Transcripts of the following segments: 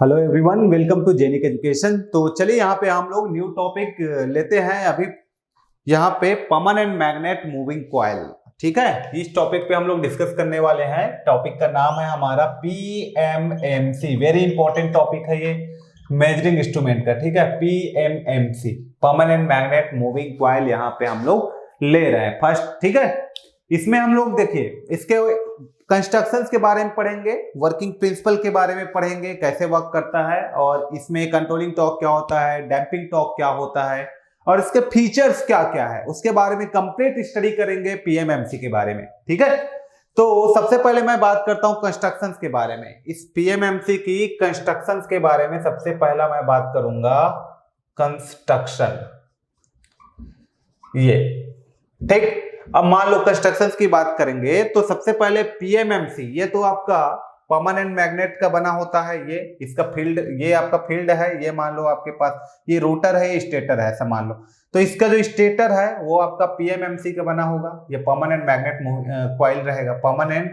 Hello everyone, welcome to Genic education. तो चलिए यहाँ पे हम लोग न्यू टॉपिक लेते हैं अभी यहाँ पे परमानेंट मैग्नेट मूविंग कॉइल। ठीक है, इस टॉपिक पे हम लोग डिस्कस करने वाले हैं। टॉपिक का नाम है हमारा पीएमएमसी। वेरी इंपॉर्टेंट टॉपिक है ये मेजरिंग इंस्ट्रूमेंट का। ठीक है, PMMC permanent magnet moving coil यहाँ पे हम लोग ले रहे हैं फर्स्ट। ठीक है, इसमें हम लोग देखिए इसके कंस्ट्रक्शंस के बारे में पढ़ेंगे, वर्किंग प्रिंसिपल के बारे में पढ़ेंगे, कैसे वर्क करता है, और इसमें कंट्रोलिंग टॉर्क क्या होता है, डैंपिंग टॉर्क क्या होता है, और इसके फीचर्स क्या क्या है, उसके बारे में कंप्लीट स्टडी करेंगे पीएमएमसी के बारे में। ठीक है, तो सबसे पहले मैं बात करता हूं कंस्ट्रक्शंस के बारे में। इस पीएमएमसी की कंस्ट्रक्शंस के बारे में सबसे पहला मैं बात करूंगा कंस्ट्रक्शन। ये ठीक, अब मान लो कंस्ट्रक्शंस की बात करेंगे तो सबसे पहले पीएमएमसी, ये तो आपका परमानेंट मैग्नेट का बना होता है। ये इसका फील्ड, ये आपका फील्ड है। ये मान लो आपके पास ये रोटर है, ये स्टेटर है, ऐसा मान लो। तो इसका जो स्टेटर है वो आपका पीएमएमसी का बना होगा। ये परमानेंट मैग्नेट कॉइल रहेगा, परमानेंट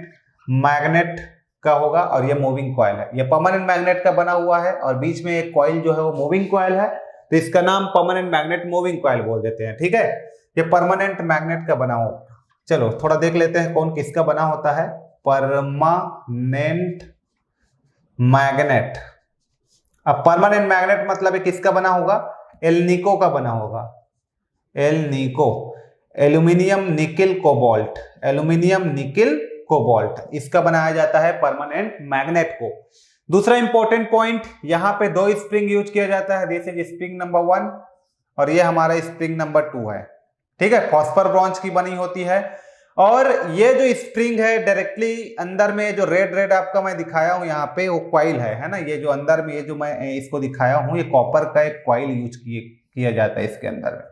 मैग्नेट का होगा, और ये मूविंग कॉइल है। ये परमानेंट मैग्नेट का बना हुआ है और बीच में एक कॉइल जो है वो मूविंग कॉइल है, तो इसका नाम परमानेंट मैग्नेट मूविंग कॉइल बोल देते हैं। ठीक है, ये परमानेंट मैग्नेट का बना हो। चलो थोड़ा देख लेते हैं कौन किसका बना होता है। परमानेंट मैग्नेट, अब परमानेंट मैग्नेट मतलब किसका बना होगा? एल्निको का बना होगा। Alnico, aluminium nickel cobalt, aluminium nickel cobalt, इसका बनाया जाता है परमानेंट मैग्नेट को। दूसरा इंपॉर्टेंट पॉइंट, यहां पे दो स्प्रिंग यूज किया जाता है। दिस इज स्प्रिंग नंबर 1 और ये हमारा स्प्रिंग नंबर 2 है। ठीक है, फॉस्फर ब्रॉन्ज की बनी होती है। और ये जो स्प्रिंग है डायरेक्टली अंदर में जो रेड रेड आपका मैं दिखाया हूं यहाँ पे, वो कॉइल है ना। ये जो अंदर में, ये जो मैं इसको दिखाया हूं, ये कॉपर का एक कॉइल यूज किया जाता है इसके अंदर में।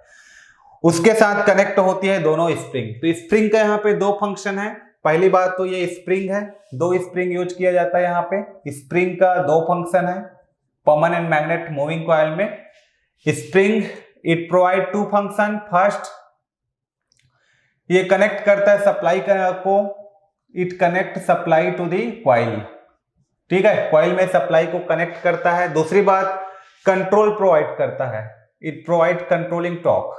उसके साथ कनेक्ट होती है दोनों स्प्रिंग। तो स्प्रिंग का यहाँ पे दो फंक्शन है। पहली बात तो ये स्प्रिंग है, दो स्प्रिंग यूज किया जाता है यहाँ पे। स्प्रिंग का दो फंक्शन है परमानेंट मैग्नेट मूविंग कॉइल में। Spring it provide two function. First, ये कनेक्ट करता है सप्लाई को, it connect supply to the coil. ठीक है, कॉइल में सप्लाई को कनेक्ट करता है। दूसरी बात, कंट्रोल प्रोवाइड करता है, it provide controlling torque,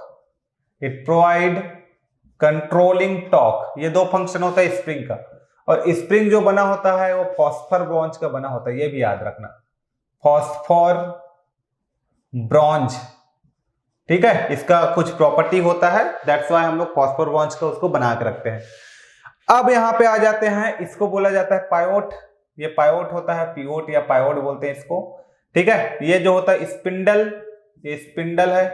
it provide controlling torque. ये दो फंक्शन होता है स्प्रिंग का। और स्प्रिंग जो बना होता है वो फॉस्फर ब्रॉन्ज का बना होता है, ये भी याद रखना, फॉस्फर ब्रॉन्ज। ठीक है, इसका कुछ प्रॉपर्टी होता है, दैट्स व्हाई हम लोग फॉस्फर ब्रॉन्ज का उसको बना के रखते हैं। अब यहां पे आ जाते हैं, इसको बोला जाता है पायोट। ये पायोट होता है, पिवोट या पायोट बोलते हैं इसको। ठीक है, ये जो होता है स्पिंडल, ये स्पिंडल है,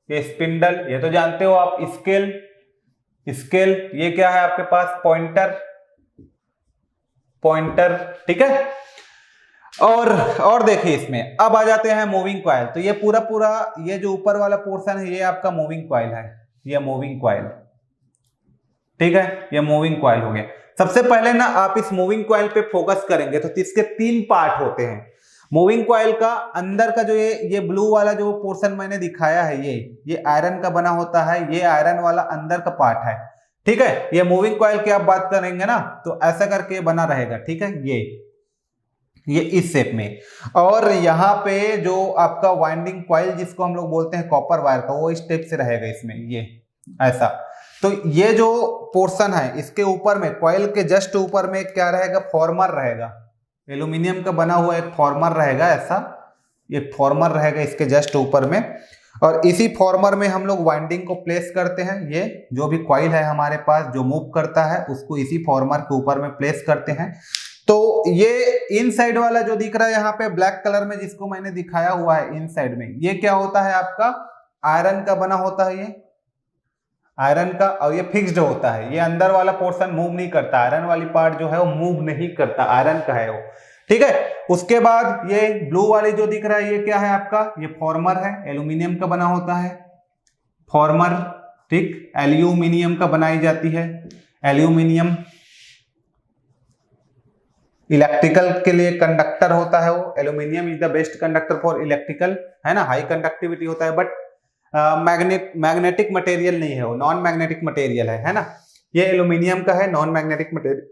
ये स्पिंडल, ये तो जानते हो आप। स्केल, स्केल, ये क्या है आपके पास? Pointer, pointer. ठीक है, और देखिए इसमें अब आ जाते हैं मूविंग कॉइल। तो ये पूरा ये जो ऊपर वाला पोर्शन है ये आपका मूविंग कॉइल है, ये मूविंग कॉइल। ठीक है, ये मूविंग कॉइल हो गया। सबसे पहले ना आप इस मूविंग कॉइल पे फोकस करेंगे तो इसके तीन पार्ट होते हैं मूविंग कॉइल का। अंदर का जो ये ब्लू वाला जो पोर्शन मैंने दिखाया है, ये आयरन का बना होता है, ये आयरन वाला अंदर का पार्ट है। ठीक है, ये मूविंग कॉइल की आप बात करेंगे ना तो ऐसा करके बना रहेगा। ठीक है, ये इस शेप में। और यहाँ पे जो आपका वाइंडिंग कॉइल जिसको हम लोग बोलते हैं कॉपर वायर का, वो इस टाइप से रहेगा इसमें, ये ऐसा। तो ये जो पोर्शन है इसके ऊपर में, कॉइल के जस्ट ऊपर में क्या रहेगा? फॉर्मर रहेगा, एल्यूमिनियम का बना हुआ एक फॉर्मर रहेगा, ऐसा ये फॉर्मर रहेगा इसके जस्ट ऊपर में। और इसी फॉर्मर में हम लोग वाइंडिंग को प्लेस करते हैं। ये जो भी कॉइल है हमारे पास जो मूव करता है उसको इसी फॉर्मर के ऊपर में प्लेस करते हैं। तो ये इनसाइड वाला जो दिख रहा है यहाँ पे ब्लैक कलर में, जिसको मैंने दिखाया हुआ है इनसाइड में, ये क्या होता है आपका? आयरन का बना होता है, ये आयरन का, और ये फिक्स्ड होता है। ये अंदर वाला पोर्शन मूव नहीं करता, आयरन वाली पार्ट जो है वो मूव नहीं करता, आयरन का है वो। ठीक है, उसके बाद ये ब्लू वाली जो दिख रहा है ये क्या है आपका? ये फॉर्मर है, एल्यूमिनियम का बना होता है फॉर्मर। ठीक, एल्यूमिनियम का बनाई जाती है, एल्यूमिनियम। इलेक्ट्रिकल के लिए कंडक्टर होता है वो, aluminium is the best conductor for electrical, है ना, हाई कंडक्टिविटी होता है। बट मैग्नेटिक मटेरियल नहीं है वो, नॉन मैग्नेटिक मटेरियल है ना। ये एल्यूमिनियम का है, नॉन मैग्नेटिक मटेरियल।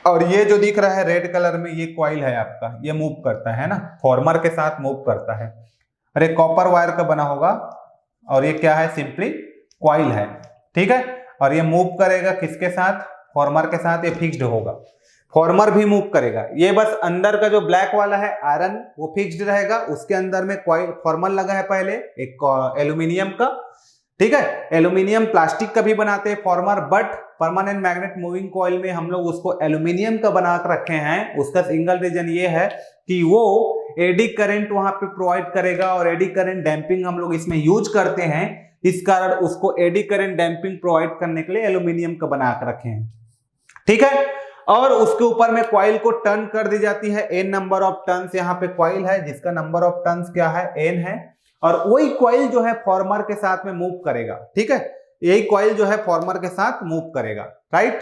और ये जो दिख रहा है रेड कलर में, ये कॉइल है आपका, ये मूव करता है ना, फॉर्मर के साथ मूव करता है। अरे कॉपर वायर का बना होगा और ये क्या है, सिंपली कॉइल है, ठीक है। और ये मूव करेगा किसके साथ, फॉर्मर के साथ, ये फिक्स्ड होगा, फॉर्मर भी मूव करेगा। ये बस अंदर का जो ब्लैक वाला है आयरन वो फिक्स्ड रहेगा, उसके अंदर में कॉइल फॉर्मर लगा है पहले एक एल्यूमिनियम का, ठीक है। एल्यूमिनियम प्लास्टिक का भी बनाते हैं farmer, but permanent magnet moving coil में हम लोग उसको एल्यूमिनियम का बना कर रखे हैं। उसका सिंगल रीजन ये है कि वो एडी करंट वहां पे प्रोवाइड करेगा, और एडी करंट डैंपिंग हम लोग इसमें यूज करते हैं, इस कारण उसको एडी करंट डैंपिंग प्रोवाइड करने के लिए एल्यूमिनियम का बना कर रखे हैं, ठीक है। और उसके ऊपर में कॉइल को टर्न कर दी जाती है, एन नंबर ऑफ टर्न्स यहाँ पे कॉइल है जिसका नंबर ऑफ टर्न्स क्या है, एन है। और वही कॉइल जो है फॉर्मर के साथ में मूव करेगा, ठीक है। यही कॉइल जो है फॉर्मर के साथ मूव करेगा, राइट,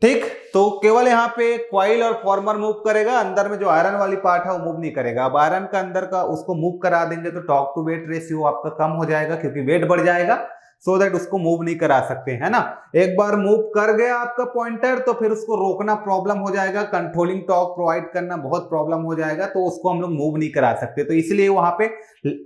ठीक। तो केवल यहाँ पे कॉइल और फॉर्मर मूव करेगा, अंदर में जो आयरन वाली पार्ट है वो मूव नहीं करेगा। अब आयरन का अंदर का उसको मूव करा देंगे तो टॉर्क टू वेट रेशियो आपका कम हो जाएगा, क्योंकि वेट बढ़ जाएगा, सो दैट उसको मूव नहीं करा सकते, है ना। एक बार मूव कर गया आपका पॉइंटर तो फिर उसको रोकना प्रॉब्लम हो जाएगा, कंट्रोलिंग टॉर्क प्रोवाइड करना बहुत प्रॉब्लम हो जाएगा, तो उसको हम लोग मूव नहीं करा सकते। तो इसलिए वहां पे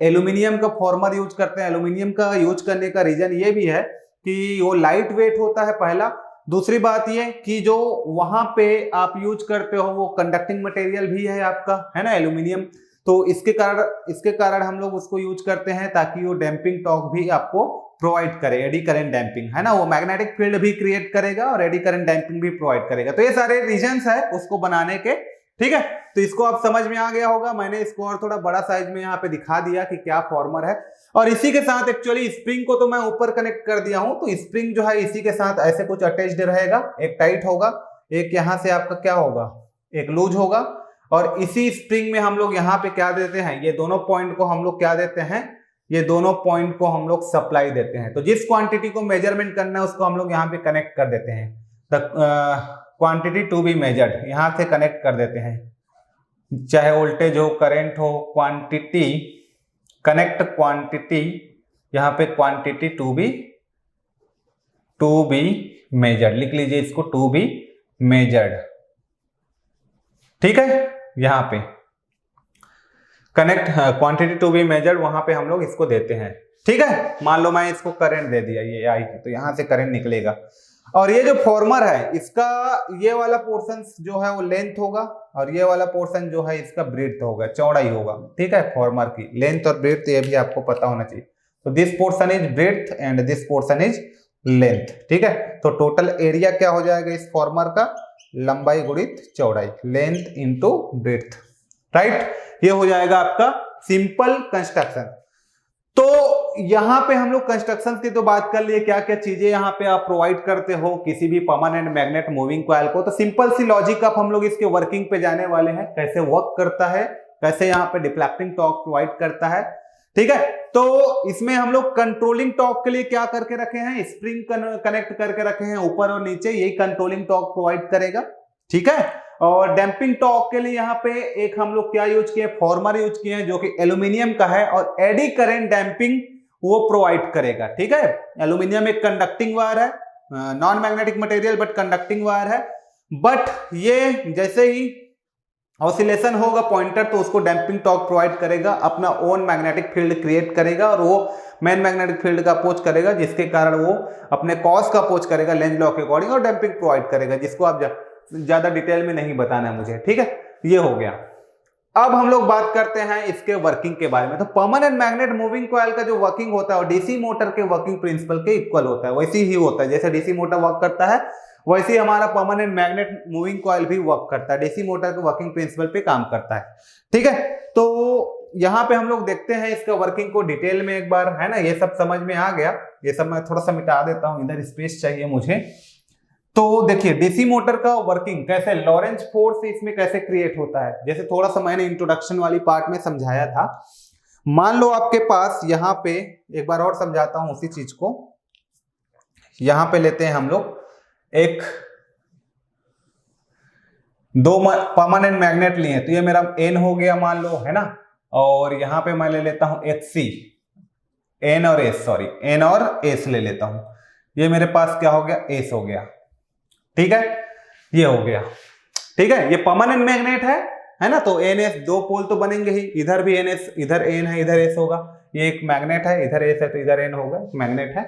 एल्यूमिनियम का फॉर्मर यूज करते हैं। एल्यूमिनियम का यूज करने का रीजन ये भी है कि वो लाइट वेट होता है पहला, दूसरी बात ये कि जो वहां पे आप यूज करते हो वो कंडक्टिंग मटेरियल भी है आपका, है ना, एल्यूमिनियम। तो इसके कारण हम लोग उसको यूज करते हैं ताकि वो डैंपिंग टॉर्क भी आपको प्रोवाइड करे, एडी करंट डैंपिंग, है ना, वो मैग्नेटिक फील्ड भी क्रिएट करेगा और एडी करंट डैंपिंग भी प्रोवाइड करेगा। तो ये सारे रीजंस है उसको बनाने के, ठीक है। तो इसको आप समझ में आ गया होगा, मैंने इसको और थोड़ा बड़ा साइज में यहाँ पे दिखा दिया कि क्या फॉर्मर है। और इसी के साथ एक्चुअली स्प्रिंग को तो मैं ऊपर कनेक्ट कर दिया हूं, तो स्प्रिंग जो है इसी के साथ ऐसे कुछ अटैच्ड रहेगा, एक टाइट होगा, एक यहाँ से आपका क्या होगा, एक लूज होगा। और इसी स्प्रिंग में हम लोग यहाँ पे क्या देते हैं, ये दोनों पॉइंट को हम लोग क्या देते हैं, ये दोनों पॉइंट को हम लोग सप्लाई देते हैं। तो जिस क्वांटिटी को मेजरमेंट करना है उसको हम लोग यहाँ पे कनेक्ट कर देते हैं, क्वांटिटी टू बी मेजर्ड, यहाँ से कनेक्ट कर देते हैं, चाहे वोल्टेज हो, करंट हो, क्वांटिटी, कनेक्ट क्वांटिटी, यहाँ पे क्वांटिटी टू बी मेजर्ड, लिख लीजिए इसको, टू बी मेजर्ड, ठीक है। यहाँ पे connect quantity to be measured, वहां पे हम लोग इसको देते हैं, ठीक है। मान लो मैं इसको करंट दे दिया, ये आई, तो यहां से करंट निकलेगा। और ये जो फॉर्मर है इसका ये वाला पोर्शन जो है वो लेंथ होगा, और ये वाला पोर्शन जो है इसका ब्रेड्थ होगा, चौड़ाई होगा, ठीक है। फॉर्मर की लेंथ और ब्रेड्थ ये भी आपको पता होना चाहिए। तो this portion is breadth and this portion is length, ठीक है। तो टोटल एरिया क्या हो जाएगा इस फॉर्मर का, लंबाई गुणित चौड़ाई, लेंथ इंटू ब्रेड्थ, राइट। ये हो जाएगा आपका सिंपल कंस्ट्रक्शन। तो यहां पे हम लोग कंस्ट्रक्शन की तो बात कर लिए, क्या क्या चीजें यहां पे आप प्रोवाइड करते हो किसी भी परमानेंट मैग्नेट मूविंग कॉइल को। तो सिंपल सी लॉजिक आप हम लोग इसके वर्किंग पे जाने वाले हैं, कैसे वर्क करता है, कैसे यहाँ पे डिफ्लेक्टिंग टॉर्क प्रोवाइड करता है, ठीक है। तो इसमें हम लोग कंट्रोलिंग टॉर्क के लिए क्या करके रखे हैं, स्प्रिंग कनेक्ट करके रखे हैं ऊपर और नीचे, यही कंट्रोलिंग टॉर्क प्रोवाइड करेगा, ठीक है। और डैंपिंग टॉर्क के लिए यहाँ पे एक हम लोग क्या यूज किए, फॉर्मर यूज किए हैं जो कि एल्यूमिनियम का है, और एडी करंट डैंपिंग वो प्रोवाइड करेगा, ठीक है। एल्यूमिनियम एक कंडक्टिंग वायर है, non magnetic material but conducting wire है, बट ये जैसे ही ऑसिलेशन होगा पॉइंटर तो उसको डैंपिंग टॉर्क प्रोवाइड करेगा, अपना ओन मैग्नेटिक फील्ड क्रिएट करेगा, और वो मेन मैग्नेटिक फील्ड का अपोज करेगा, जिसके कारण वो अपने कॉस का अपोज करेगा लेंज लॉ के अकॉर्डिंग, और डैंपिंग प्रोवाइड करेगा, जिसको आप ज्यादा डिटेल में नहीं बताना है मुझे, ठीक है। ये हो गया। अब हम लोग बात करते हैं इसके वर्किंग के बारे में। तो परमानेंट मैग्नेट मूविंग कॉइल का जो वर्किंग होता है वो डीसी मोटर के वर्किंग प्रिंसिपल के इक्वल होता है, वैसे ही होता है जैसे डीसी मोटर वर्क करता है, वैसे ही हमारा परमानेंट मैग्नेट मूविंग कॉइल भी वर्क करता है, डीसी मोटर के वर्किंग प्रिंसिपल पे काम करता है, ठीक है। तो यहाँ पे हम लोग देखते हैं इसका वर्किंग को डिटेल में एक बार, है ना। ये सब समझ में आ गया, ये सब मैं थोड़ा सा मिटा देता हूँ, इधर स्पेस चाहिए मुझे। तो देखिए डीसी मोटर का वर्किंग कैसे, लॉरेंज फोर्स इसमें कैसे क्रिएट होता है, जैसे थोड़ा सा मैंने इंट्रोडक्शन वाली पार्ट में समझाया था। मान लो आपके पास यहाँ पे, एक बार और समझाता हूं उसी चीज को, यहां पे लेते हैं हम लोग एक दो परमानेंट मैग्नेट लिए, तो ये मेरा एन हो गया मान लो, है ना। और यहां पे मैं ले लेता हूं एक सी, एन और एस, सॉरी एन और एस ले लेता हूं, ये मेरे पास क्या हो गया, एस हो गया, ठीक है। ये हो गया। ठीक है, ये परमानेंट मैग्नेट है ना, तो NS दो पोल तो बनेंगे ही, इधर भी NS, इधर N है, इधर S होगा, ये एक मैग्नेट है, इधर S है तो इधर N होगा, मैग्नेट है,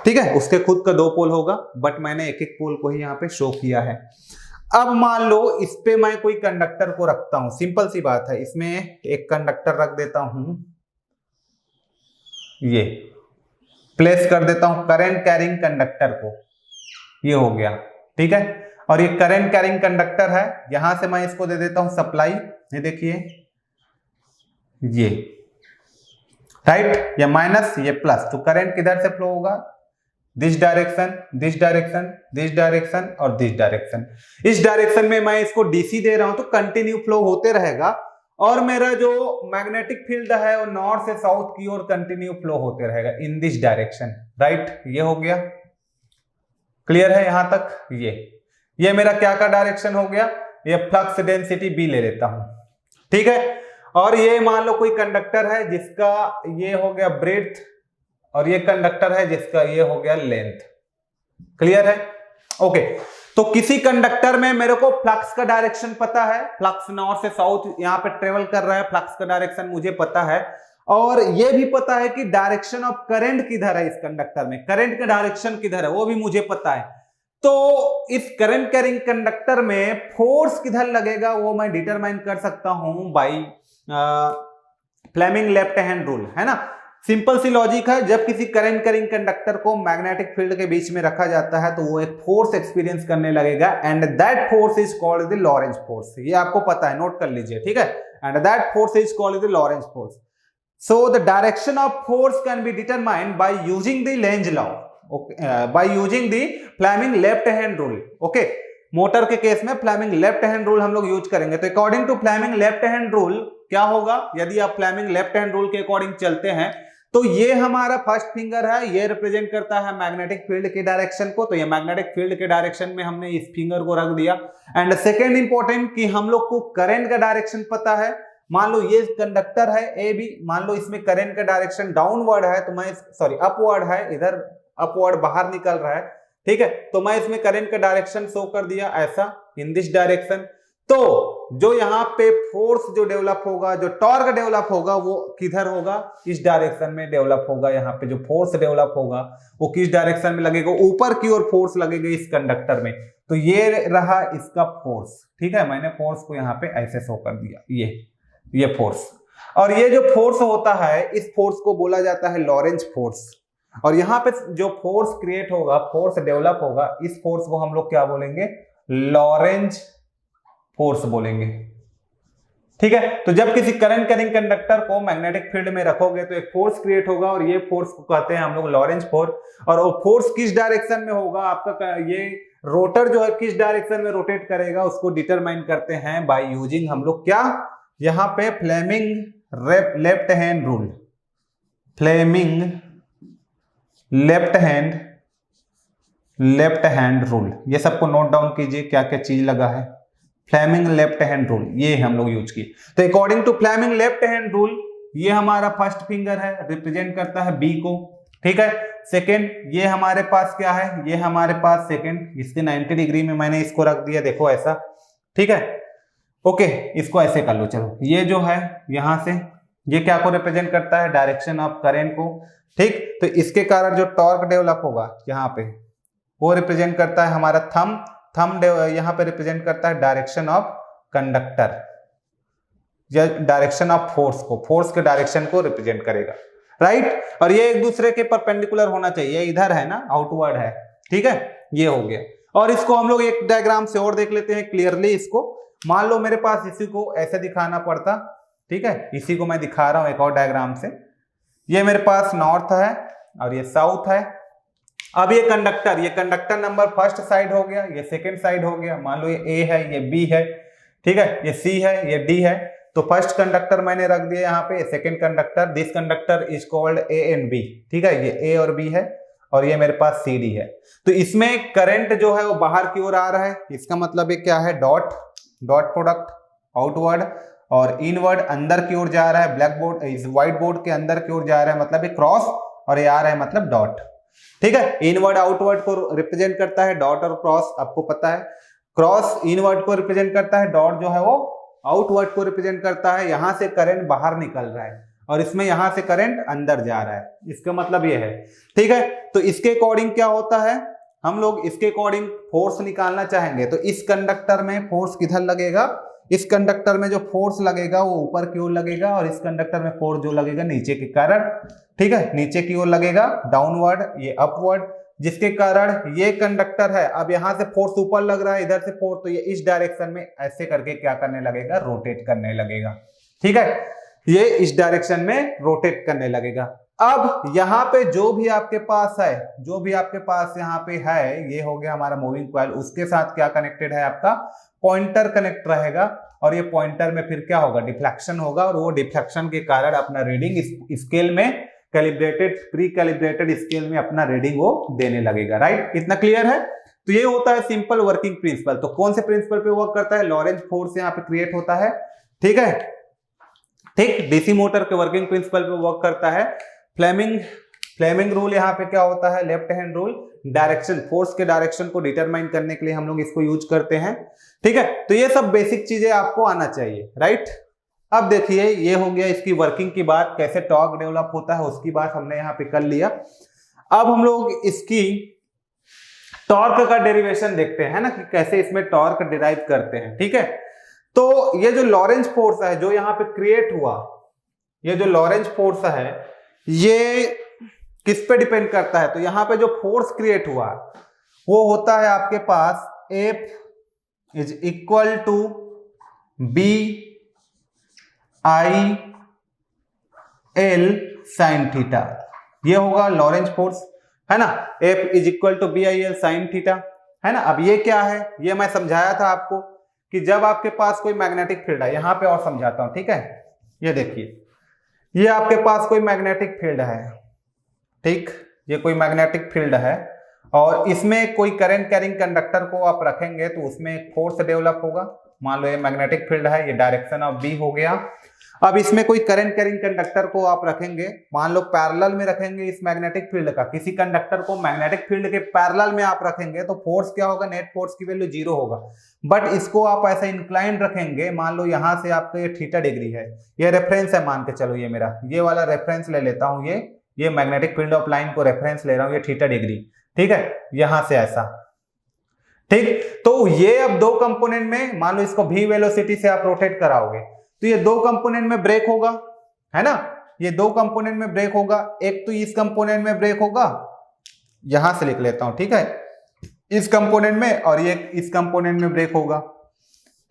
ठीक है, उसके खुद का दो पोल होगा, बट मैंने एक एक पोल को ही यहाँ पे शो किया है। अब मान लो इस पे मैं कोई कंडक्टर को रखता हूं, सिंपल सी बात है, इसमें एक कंडक्टर रख देता हूं, ये प्लेस कर देता हूं करंट कैरिंग कंडक्टर को, ये हो गया, ठीक है, और ये करंट कैरिंग कंडक्टर है, यहां से मैं इसको दे देता हूं सप्लाई, ये देखिए ये राइट, ये माइनस ये प्लस, तो करंट किधर से फ्लो होगा, this direction, this direction, this direction और दिस डायरेक्शन। इस डायरेक्शन में मैं इसको डीसी दे रहा हूं तो कंटिन्यू फ्लो होते रहेगा, और मेरा जो मैग्नेटिक फील्ड है वो नॉर्थ से साउथ की ओर कंटिन्यू फ्लो होते रहेगा इन दिस डायरेक्शन, राइट, ये हो गया, क्लियर है यहां तक, ये मेरा क्या का डायरेक्शन हो गया, ये फ्लक्स डेंसिटी बी ले लेता हूं, ठीक है, और ये मान लो कोई कंडक्टर है जिसका ये हो गया ब्रेड्थ, और ये कंडक्टर है जिसका ये हो गया लेंथ, क्लियर है, ओके। तो किसी कंडक्टर में मेरे को फ्लक्स का डायरेक्शन पता है, फ्लक्स नॉर्थ से साउथ यहाँ पे ट्रेवल कर रहा है, फ्लक्स का डायरेक्शन मुझे पता है, और ये भी पता है कि डायरेक्शन ऑफ करंट किधर है, इस कंडक्टर में करंट का डायरेक्शन किधर है वो भी मुझे पता है। तो इस करंट कैरिंग कंडक्टर में फोर्स किधर लगेगा वो मैं डिटरमाइन कर सकता हूं by Fleming left hand rule, है ना, सिंपल सी लॉजिक है, जब किसी करंट कैरिंग कंडक्टर को मैग्नेटिक फील्ड के बीच में रखा जाता है तो वो एक फोर्स एक्सपीरियंस करने लगेगा, and that force is called the Lorentz force, ये आपको पता है, नोट कर लीजिए, ठीक है, and that force is called the Lorentz force. So the direction of force can be determined by using the Lenz law, by using the Fleming left hand rule, okay. Motor के case में Fleming left hand rule हम लोग use करेंगे, तो according to Fleming left hand rule क्या होगा, यदि आप फ्लेमिंग लेफ्ट हैंड रूल के अकॉर्डिंग चलते हैं तो ये हमारा फर्स्ट फिंगर है, ये रिप्रेजेंट करता है मैग्नेटिक फील्ड की डायरेक्शन को, तो ये मैग्नेटिक फील्ड के डायरेक्शन में हमने इस फिंगर को रख दिया। एंड सेकेंड इंपॉर्टेंट कि हम लोग को करंट का डायरेक्शन पता है, मान लो ये कंडक्टर है ए बी, मान लो इसमें करंट का डायरेक्शन डाउनवर्ड है, तो मैं सॉरी अपवर्ड है, इधर अपवर्ड बाहर निकल रहा है, ठीक है, तो मैं इसमें करंट का डायरेक्शन शो कर दिया ऐसा इन दिस डायरेक्शन। तो जो यहाँ पे फोर्स जो डेवलप होगा, जो टॉर्क डेवलप होगा वो किधर होगा, इस डायरेक्शन में डेवलप होगा, यहाँ पे जो फोर्स डेवलप होगा वो किस डायरेक्शन में लगेगा, ऊपर की ओर फोर्स लगेगा इस कंडक्टर में, तो ये रहा इसका फोर्स, ठीक है, मैंने फोर्स को यहाँ पे ऐसे शो कर दिया, ये फोर्स, और ये जो फोर्स होता है इस फोर्स को बोला जाता है लॉरेंज फोर्स, और यहाँ पे जो फोर्स क्रिएट होगा, फोर्स डेवलप होगा, इस फोर्स को हम लोग क्या बोलेंगे, लॉरेंज फोर्स बोलेंगे, ठीक है। तो जब किसी करंट कैरिंग कंडक्टर को मैग्नेटिक फील्ड में रखोगे तो एक फोर्स क्रिएट होगा, और ये फोर्स को कहते हैं हम लोग लॉरेंज फोर्स, और वो फोर्स किस डायरेक्शन में होगा, आपका ये रोटर जो है किस डायरेक्शन में रोटेट करेगा उसको डिटरमाइन करते हैं बाय यूजिंग हम लोग क्या, यहाँ पे Fleming left hand rule, Fleming left hand rule, ये सबको नोट डाउन कीजिए क्या क्या चीज लगा है, फ्लेमिंग लेफ्ट हैंड रूल ये हम लोग यूज किए। तो according to Fleming left hand rule ये हमारा फर्स्ट फिंगर है, रिप्रेजेंट करता है बी को, ठीक है। सेकंड ये हमारे पास क्या है, ये हमारे पास सेकंड, इसके 90 डिग्री में मैंने इसको रख दिया, देखो ऐसा, ठीक है, ओके, इसको ऐसे कर लो, चलो ये जो है यहां से ये क्या को रिप्रेजेंट करता है, डायरेक्शन ऑफ करंट को, ठीक। तो इसके कारण जो टॉर्क डेवलप होगा यहाँ पे वो रिप्रेजेंट करता है हमारा थंब यहाँ पे रिप्रेजेंट करता है डायरेक्शन ऑफ कंडक्टर, या डायरेक्शन ऑफ फोर्स को, फोर्स के डायरेक्शन को रिप्रेजेंट करेगा, राइट। और ये एक दूसरे के परपेंडिकुलर होना चाहिए, इधर है ना, आउटवर्ड है, ठीक है, ये हो गया। और इसको हम लोग एक डायग्राम से और देख लेते हैं क्लियरली इसको, मान लो मेरे पास इसी को ऐसे दिखाना पड़ता, ठीक है, इसी को मैं दिखा रहा हूं एक और डायग्राम से, ये मेरे पास नॉर्थ है और ये साउथ है। अब ये कंडक्टर नंबर फर्स्ट साइड हो गया, ये सेकंड साइड हो गया, मान लो ये ए है, ये बी है, ठीक है, ये सी है, ये डी है, तो फर्स्ट कंडक्टर मैंने रख दिया यहाँ पे, second conductor, this conductor is called A and B, ठीक है, ये ए और बी है, और ये मेरे पास सी डी है। तो इसमें करंट जो है वो बाहर की ओर आ रहा है, इसका मतलब ये क्या है, डॉट प्रोडक्ट आउटवर्ड, और इनवर्ड अंदर की ओर जा रहा है, ब्लैक बोर्ड इस व्हाइट बोर्ड के अंदर की ओर जा रहा है, मतलब ये क्रॉस, और ये आ रहा है मतलब डॉट, ठीक है। इनवर्ड आउटवर्ड को रिप्रेजेंट करता है डॉट और क्रॉस, आपको पता है। क्रॉस इनवर्ड को रिप्रेजेंट करता है, डॉट जो है वो आउटवर्ड को रिप्रेजेंट करता है। यहां से करंट बाहर निकल रहा है और इसमें यहां से करंट अंदर जा रहा है, इसका मतलब ये है। ठीक है, तो इसके अकॉर्डिंग क्या होता है, हम लोग इसके अकॉर्डिंग फोर्स निकालना चाहेंगे तो इस कंडक्टर में फोर्स किधर लगेगा, इस कंडक्टर में जो फोर्स लगेगा वो ऊपर की ओर लगेगा और इस कंडक्टर में फोर्स जो लगेगा नीचे के कारण, ठीक है, नीचे की ओर लगेगा, डाउनवर्ड, ये अपवर्ड, जिसके कारण ये कंडक्टर है, अब यहां से फोर्स ऊपर लग रहा है, इधर से फोर्स, तो ये इस डायरेक्शन में ऐसे करके क्या करने लगेगा, रोटेट करने लगेगा। ठीक है, ये इस डायरेक्शन में रोटेट करने लगेगा। अब यहाँ पे जो भी आपके पास है, जो भी आपके पास यहाँ पे है, ये हो गया हमारा मूविंग कॉइल, उसके साथ क्या कनेक्टेड है, आपका पॉइंटर कनेक्ट रहेगा और ये पॉइंटर में फिर क्या होगा, डिफ्लेक्शन होगा और वो डिफ्लेक्शन के कारण अपना रीडिंग स्केल में कैलिब्रेटेड, प्री कैलिब्रेटेड स्केल में अपना रीडिंग वो देने लगेगा। राइट, इतना क्लियर है। तो ये होता है सिंपल वर्किंग प्रिंसिपल। तो कौन से प्रिंसिपल पे वर्क करता है, लॉरेंज फोर्स यहाँ पे क्रिएट होता है। ठीक है, ठीक, डीसी मोटर के वर्किंग प्रिंसिपल पे वर्क करता है। फ्लेमिंग रूल यहाँ पे क्या होता है, left hand rule, direction, force के डायरेक्शन को डिटरमाइन करने के लिए हम लोग इसको यूज करते हैं। ठीक है, तो ये सब बेसिक चीजें आपको आना चाहिए। राइट, अब देखिए ये हो गया इसकी वर्किंग की बात, कैसे टॉर्क डेवलप होता है उसकी बात हमने यहाँ पे कर लिया। अब हम लोग इसकी टॉर्क का डेरिवेशन देखते हैं ना, कि कैसे इसमें टॉर्क डिराइव करते हैं। ठीक है, तो ये जो लॉरेंज फोर्स है जो यहाँ पे क्रिएट हुआ, ये जो लॉरेंज फोर्स है ये किस पे डिपेंड करता है, तो यहां पे जो फोर्स क्रिएट हुआ वो होता है आपके पास F is equal to B I L sine theta, ये होगा लॉरेंज फोर्स, है ना। F is equal to B I L sine theta, है ना। अब ये क्या है, ये मैं समझाया था आपको कि जब आपके पास कोई मैग्नेटिक फील्ड है, यहां पे और समझाता हूं। ठीक है, ये देखिए, ये आपके पास कोई मैग्नेटिक फील्ड है, ठीक, ये कोई मैग्नेटिक फील्ड है और इसमें कोई करंट कैरिंग कंडक्टर को आप रखेंगे तो उसमें एक फोर्स डेवलप होगा। मान लो ये मैग्नेटिक फील्ड है, ये डायरेक्शन ऑफ बी हो गया। अब इसमें कोई करंट कैरिंग कंडक्टर को आप रखेंगे, मान लो पैरेलल में रखेंगे इस मैग्नेटिक फील्ड का, किसी कंडक्टर को मैग्नेटिक फील्ड के पैरेलल में आप रखेंगे तो फोर्स क्या होगा, नेट फोर्स की वैल्यू 0 होगा। बट इसको आप ऐसा इंक्लाइन रखेंगे, मान लो यहां से आपका ये थीटा डिग्री है, ये रेफरेंस है मान के चलो, ये मेरा ये वाला रेफरेंस ले लेता हूं, ये मैग्नेटिक फील्ड ऑफ लाइन को रेफरेंस ले रहा हूं, ये थीटा डिग्री। ठीक है, यहां से ऐसा, ठीक, तो ये अब दो कंपोनेंट में, मान लो इसको v वेलोसिटी से आप रोटेट कराओगे तो ये दो कंपोनेंट में ब्रेक होगा, है ना, ये दो कंपोनेंट में ब्रेक होगा। एक तो इस कंपोनेंट में ब्रेक होगा, यहां से लिख लेता हूं, ठीक है, इस कंपोनेंट में, और ये इस कंपोनेंट में ब्रेक होगा।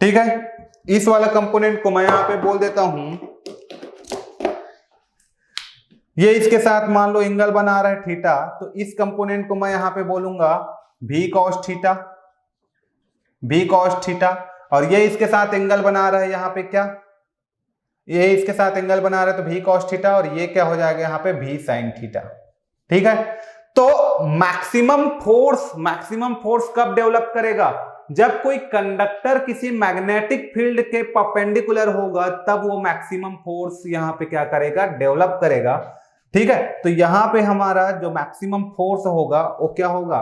ठीक है, इस वाला कंपोनेंट को मैं यहां पे बोल देता हूं, ये इसके साथ मान लो एंगल बना रहा है थीटा, तो इस कंपोनेंट को मैं यहां पे बोलूंगा v cos theta, v cos theta, और ये इसके साथ एंगल बना रहा है यहाँ पे क्या, ये इसके साथ एंगल बना रहा है तो v cos थीटा, और ये क्या हो जाएगा यहाँ पे v sin थीटा। ठीक है, तो मैक्सिमम फोर्स कब डेवलप करेगा, जब कोई कंडक्टर किसी मैग्नेटिक फील्ड के परपेंडिकुलर होगा, तब वो मैक्सिमम फोर्स यहाँ पे क्या करेगा, डेवलप करेगा। ठीक है, तो यहां पे हमारा जो मैक्सिमम फोर्स होगा वो क्या होगा,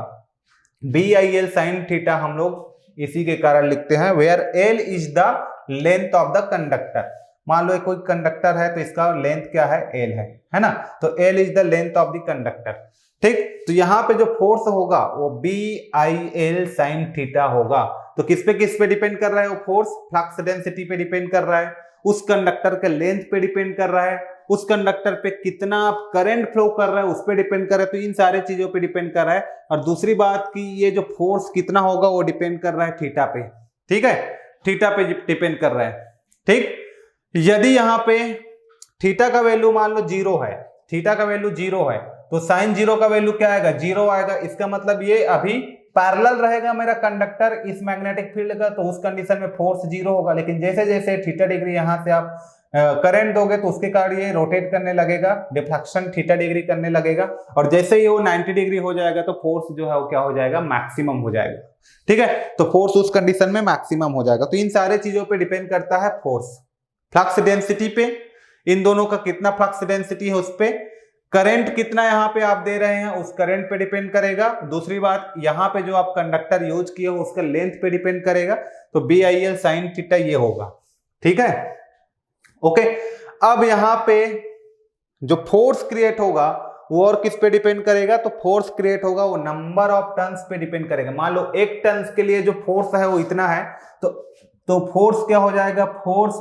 B I L sine theta, हम लोग इसी के कारण लिखते हैं, where L is the length of the conductor. मान लो कोई कंडक्टर है तो इसका लेंथ क्या है, एल है ना, तो L is the length of the conductor. ठीक, तो यहां पे जो फोर्स होगा वो B I L sine theta होगा। तो किस पे डिपेंड कर रहा है वो फोर्स, फ्लक्स डेंसिटी पे डिपेंड कर रहा है, उस कंडक्टर के लेंथ पे डिपेंड कर रहा है, उस कंडक्टर पे कितना करंट फ्लो कर रहा है उस पे डिपेंड कर रहा है, तो इन सारे चीजों पे डिपेंड कर रहा है। और दूसरी बात कि ये जो फोर्स कितना होगा वो डिपेंड कर रहा है थीटा पे। ठीक है, थीटा पे डिपेंड कर रहा है। ठीक, यदि यहाँ पे थीटा का वैल्यू मान लो 0 है, थीटा का वैल्यू 0 है, तो साइन 0 का वैल्यू क्या आएगा, 0 आएगा। इसका मतलब ये अभी पैरेलल रहेगा मेरा कंडक्टर इस मैग्नेटिक फील्ड का, तो उस कंडीशन में फोर्स 0 होगा। लेकिन जैसे जैसे थीटा डिग्री यहां से आप करंट दोगे तो उसके कारण ये रोटेट करने लगेगा, डिफ्लेक्शन थीटा डिग्री करने लगेगा, और जैसे ही वो 90 डिग्री हो जाएगा तो फोर्स जो है वो क्या हो जाएगा, मैक्सिमम हो जाएगा। ठीक है, तो फोर्स उस कंडीशन में मैक्सिमम हो जाएगा। तो इन सारे चीजों पे डिपेंड करता है फोर्स, फ्लक्स डेंसिटी पे, इन दोनों का कितना फ्लक्स डेंसिटी है उस पे, करंट कितना यहाँ पे आप दे रहे हैं उस करंट पे डिपेंड करेगा। दूसरी बात, यहाँ पे जो आप कंडक्टर यूज किए हो उसका लेंथ पे डिपेंड करेगा। तो BIL sin थीटा ये होगा, ठीक है, ओके। अब यहाँ पे जो फोर्स क्रिएट होगा वो और किस पे डिपेंड करेगा, तो फोर्स क्रिएट होगा वो नंबर ऑफ टन्स पे डिपेंड करेगा। मान लो 1 टन के लिए जो फोर्स है वो इतना है, तो फोर्स क्या हो जाएगा, फोर्स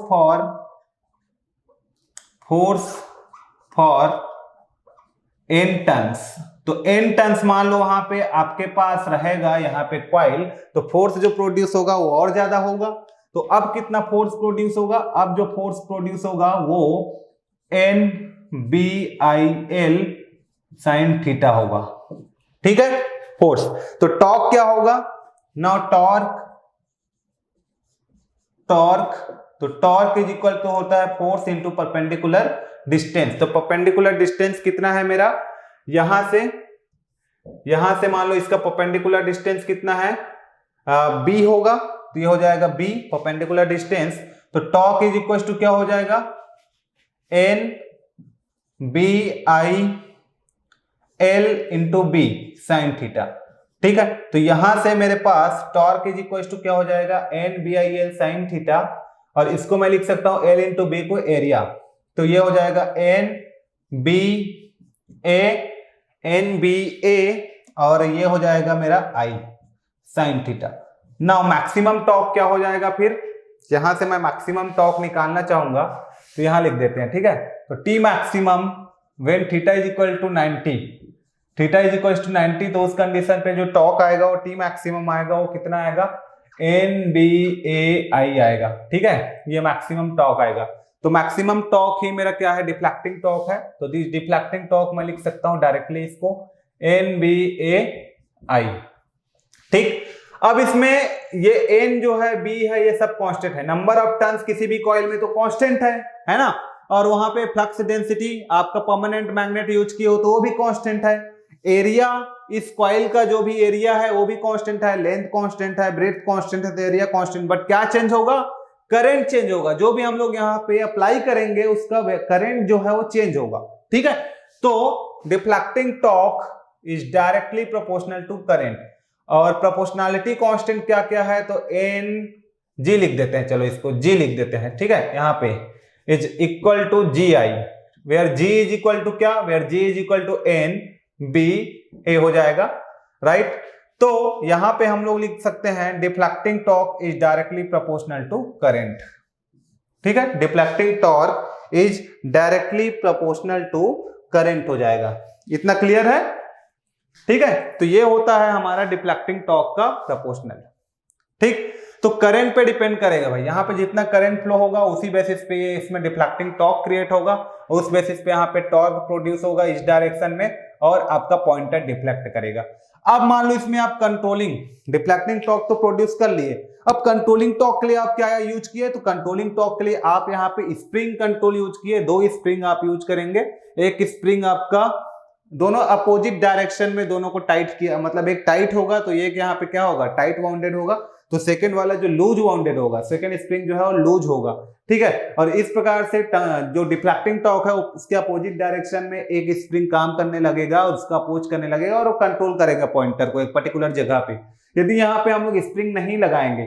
फॉर n टन्स। तो n टन्स मान लो वहां पे आपके पास रहेगा यहाँ पे कॉइल, तो फोर्स जो प्रोड्यूस होगा वो और ज्यादा होगा। तो अब कितना फोर्स प्रोड्यूस होगा, अब जो फोर्स प्रोड्यूस होगा वो NBIL sin थीटा होगा, ठीक है, फोर्स। तो टॉर्क क्या होगा, now torque is equal to होता है फोर्स इंटू परपेंडिकुलर डिस्टेंस। तो परपेंडिकुलर डिस्टेंस कितना है मेरा, यहां से मान लो इसका परपेंडिकुलर डिस्टेंस कितना है, B होगा, तो ये हो जाएगा B परपेंडिकुलर डिस्टेंस। तो टॉर्क इज इक्वल टू क्या हो जाएगा, NBIL into B sin theta, ठीक है। तो यहां से मेरे पास टॉर्क इज इक्वल टू क्या हो जाएगा, NBIL sin थीटा, और इसको मैं लिख सकता हूं L इंटू B को एरिया। तो ये हो जाएगा NBA और ये हो जाएगा मेरा I sin theta. Now maximum torque क्या हो जाएगा, फिर यहां से मैं मैक्सिमम टॉर्क निकालना चाहूंगा तो यहां लिख देते हैं, ठीक है। तो T maximum when theta is equal to 90, तो उस कंडीशन पे जो टॉर्क आएगा वो T मैक्सिमम आएगा, वो कितना आएगा, NBAI आएगा, ठीक है, ये मैक्सिमम टॉर्क आएगा। तो मैक्सिमम टॉर्क ही मेरा क्या है, डिफ्लेक्टिंग टॉर्क है। तो दिस डिफ्लेक्टिंग टॉर्क मैं लिख सकता हूं डायरेक्टली इसको NBAI, ठीक। अब इसमें ये N जो है, B है, ये सब कांस्टेंट है। नंबर ऑफ टर्न्स किसी भी कॉइल में तो कांस्टेंट है ना, और वहां पे फ्लक्स डेंसिटी आपका परमानेंट मैग्नेट यूज किए हो तो वो भी कांस्टेंट है। एरिया इस कॉइल का जो भी एरिया है वो भी कांस्टेंट है, लेंथ कांस्टेंट है, ब्रेथ कांस्टेंट है, तो एरिया कांस्टेंट। बट क्या चेंज होगा, करंट चेंज होगा। जो भी हम लोग यहाँ पे अप्लाई करेंगे उसका करंट जो है वो चेंज होगा, ठीक है। तो deflecting torque is directly proportional to current. और प्रोपोर्शनैलिटी कांस्टेंट क्या क्या है, तो G लिख देते हैं, चलो इसको G लिख देते हैं, ठीक है। यहाँ पे is equal to GI, where G is equal to क्या, where G is equal to NBA हो जाएगा, राइट। तो यहां पे हम लोग लिख सकते हैं deflecting torque is directly proportional to current, ठीक है। Deflecting torque is directly proportional to current हो जाएगा। इतना क्लियर है, ठीक है। तो ये होता है हमारा डिफ्लेक्टिंग टॉर्क का प्रोपोर्शनल, ठीक। तो करंट पे डिपेंड करेगा भाई, यहाँ पे जितना करंट फ्लो होगा उसी बेसिस पे ये इसमें डिफ्लेक्टिंग टॉर्क क्रिएट होगा, उस बेसिस पे यहाँ पे टॉर्क प्रोड्यूस होगा इस डायरेक्शन में और आपका पॉइंटर डिफ्लेक्ट करेगा। अब मान लो इसमें आप कंट्रोलिंग डिफ्लेक्टिंग टॉर्क तो प्रोड्यूस कर लिए, अब कंट्रोलिंग टॉर्क के लिए आप क्या यूज किए, तो कंट्रोलिंग टॉर्क के लिए आप यहाँ पे स्प्रिंग कंट्रोल यूज किए। 2 स्प्रिंग आप यूज करेंगे, एक स्प्रिंग आपका दोनों अपोजिट डायरेक्शन में दोनों को टाइट किया, मतलब एक टाइट होगा तो एक यहाँ पे क्या होगा, टाइट वाउंडेड होगा, तो सेकंड वाला जो लूज वाउंडेड होगा, सेकंड स्प्रिंग जो है वो लूज होगा, ठीक है। और इस प्रकार से जो डिफ्लेक्टिंग टॉर्क है उसके अपोजिट डायरेक्शन में एक स्प्रिंग काम करने लगेगा और उसका अपोज करने लगेगा और वो कंट्रोल करेगा पॉइंटर को एक पर्टिकुलर जगह पे। यदि यहाँ पे हम लोग स्प्रिंग नहीं लगाएंगे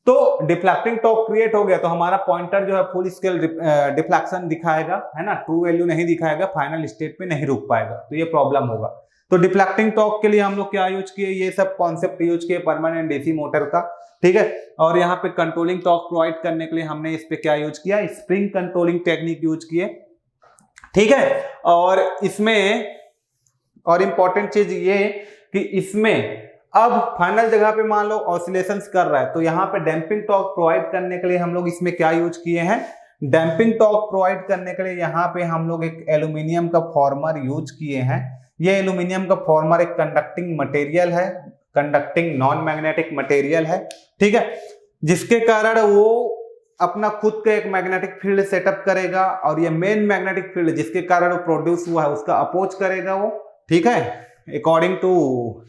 तो डिफ्लेक्टिंग टॉर्क क्रिएट हो गया तो हमारा पॉइंटर जो है फुल स्केल डिफ्लेक्शन दिखाएगा, है ना, ट्रू वैल्यू नहीं दिखाएगा, फाइनल स्टेट पे नहीं रुक पाएगा, तो ये प्रॉब्लम होगा। तो डिफ्लेक्टिंग टॉर्क के लिए हम लोग क्या यूज किए, ये सब कॉन्सेप्ट यूज किए परमानेंट डीसी मोटर का, ठीक है। और यहाँ पे कंट्रोलिंग टॉर्क प्रोवाइड करने के लिए हमने इस पे क्या यूज किया, स्प्रिंग कंट्रोलिंग टेक्निक यूज किए, ठीक है। और इसमें और इंपॉर्टेंट चीज ये कि इसमें अब फाइनल जगह पे मान लो ऑसिलेशंस कर रहा है तो यहाँ पे डैम्पिंग टॉर्क प्रोवाइड करने के लिए हम लोग इसमें क्या यूज किए हैं, डैम्पिंग टॉर्क प्रोवाइड करने के लिए यहाँ पे हम लोग एक एल्यूमिनियम का फॉर्मर यूज किए हैं। ये एल्यूमिनियम का फॉर्मर एक कंडक्टिंग मटेरियल है, कंडक्टिंग नॉन मैग्नेटिक मटेरियल है, ठीक है, जिसके कारण वो अपना खुद का एक मैग्नेटिक फील्ड सेटअप करेगा और ये मेन मैग्नेटिक फील्ड जिसके कारण वो प्रोड्यूस हुआ है उसका अपोज करेगा वो, ठीक है। अकॉर्डिंग टू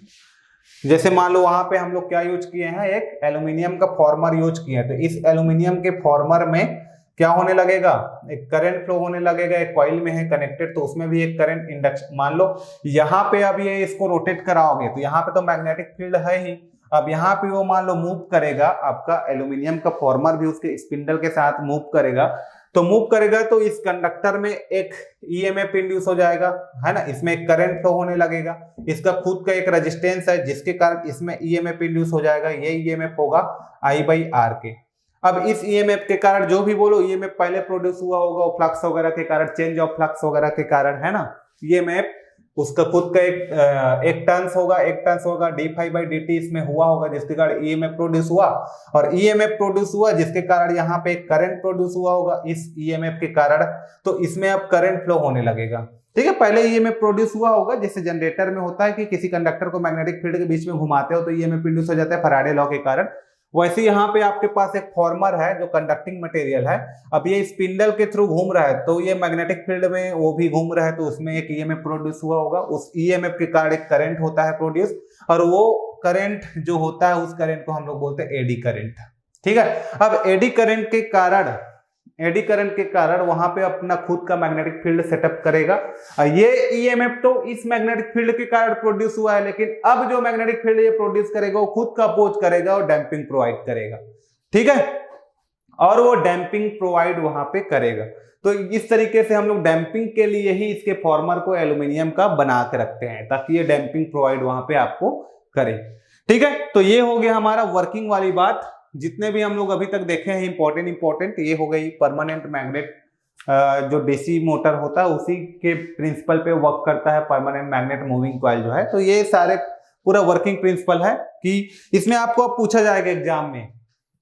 जैसे मान लो वहां पे हम लोग क्या यूज किए हैं, एक एल्यूमिनियम का फॉर्मर यूज किए हैं, तो इस एल्यूमिनियम के फॉर्मर में क्या होने लगेगा, एक करंट फ्लो होने लगेगा, एक कॉइल में है कनेक्टेड तो उसमें भी एक करंट इंडक्शन, मान लो यहाँ पे अब ये इसको रोटेट कराओगे तो यहाँ पे तो मैग्नेटिक फील्ड है ही, अब यहाँ पे वो मान लो मूव करेगा, आपका एल्यूमिनियम का फॉर्मर भी उसके स्पिंडल के साथ मूव करेगा, तो मूव करेगा तो इस कंडक्टर में एक ईएमएफ इंड्यूस हो जाएगा, है ना, इसमें एक करंट फ्लो होने लगेगा, इसका खुद का एक रेजिस्टेंस है जिसके कारण इसमें ईएमएफ इंड्यूस हो जाएगा, ये ईएमएफ होगा I/R के। अब इस ईएमएफ के कारण जो भी बोलो ईएमएफ पहले प्रोड्यूस हुआ होगा वो फ्लक्स वगैरह के कारण, चेंज ऑफ फ्लक्स वगैरह के कारण, है ना, ईएमएफ उसका खुद का एक टर्न्स होगा d∅dt इसमें हुआ होगा जिसके कारण ईएमएफ प्रोड्यूस हुआ, और ईएमएफ प्रोड्यूस हुआ जिसके कारण यहाँ पे एक करंट प्रोड्यूस हुआ होगा इस ईएमएफ के कारण, तो इसमें अब करंट फ्लो होने लगेगा, ठीक है। पहले ईएमएफ प्रोड्यूस हुआ होगा जैसे जनरेटर में होता है कि किसी कंडक्टर को मैग्नेटिक फील्ड के बीच में घुमाते हो तो ईएमएफ इंड्यूस हो जाता है फैराडे लॉ के कारण, वैसे यहाँ पे आपके पास एक फॉर्मर है जो कंडक्टिंग मटेरियल है, अब ये स्पिंडल के थ्रू घूम रहा है तो ये मैग्नेटिक फील्ड में वो भी घूम रहा है तो उसमें एक ईएमएफ प्रोड्यूस हुआ होगा, उस ईएमएफ के कारण एक करंट होता है प्रोड्यूस, और वो करंट जो होता है उस करंट को हम लोग बोलते हैं एडी करंट, ठीक है। अब एडी करंट के कारण वहां पे अपना खुद का मैग्नेटिक फील्ड सेटअप करेगा, ये ईएमएफ तो इस मैग्नेटिक फील्ड के कारण प्रोड्यूस हुआ है, लेकिन अब जो मैग्नेटिक फील्ड ये प्रोड्यूस करेगा वो खुद का अपोज करेगा और डैंपिंग प्रोवाइड करेगा, ठीक है, और वो डैंपिंग प्रोवाइड वहां पे करेगा। तो इस तरीके से हम लोग डैंपिंग के लिए ही इसके फॉर्मर को एल्यूमिनियम का बना के रखते हैं ताकि ये डैंपिंग प्रोवाइड वहां पे आपको करे, ठीक है। तो ये हो गया हमारा वर्किंग वाली बात, जितने भी हम लोग अभी तक देखे हैं इंपॉर्टेंट ये हो गई परमानेंट मैग्नेट, जो डीसी मोटर होता है उसी के प्रिंसिपल पे वर्क करता है परमानेंट मैग्नेट मूविंग कॉइल जो है, तो ये सारे पूरा वर्किंग प्रिंसिपल है कि इसमें आपको अब पूछा जाएगा एग्जाम में,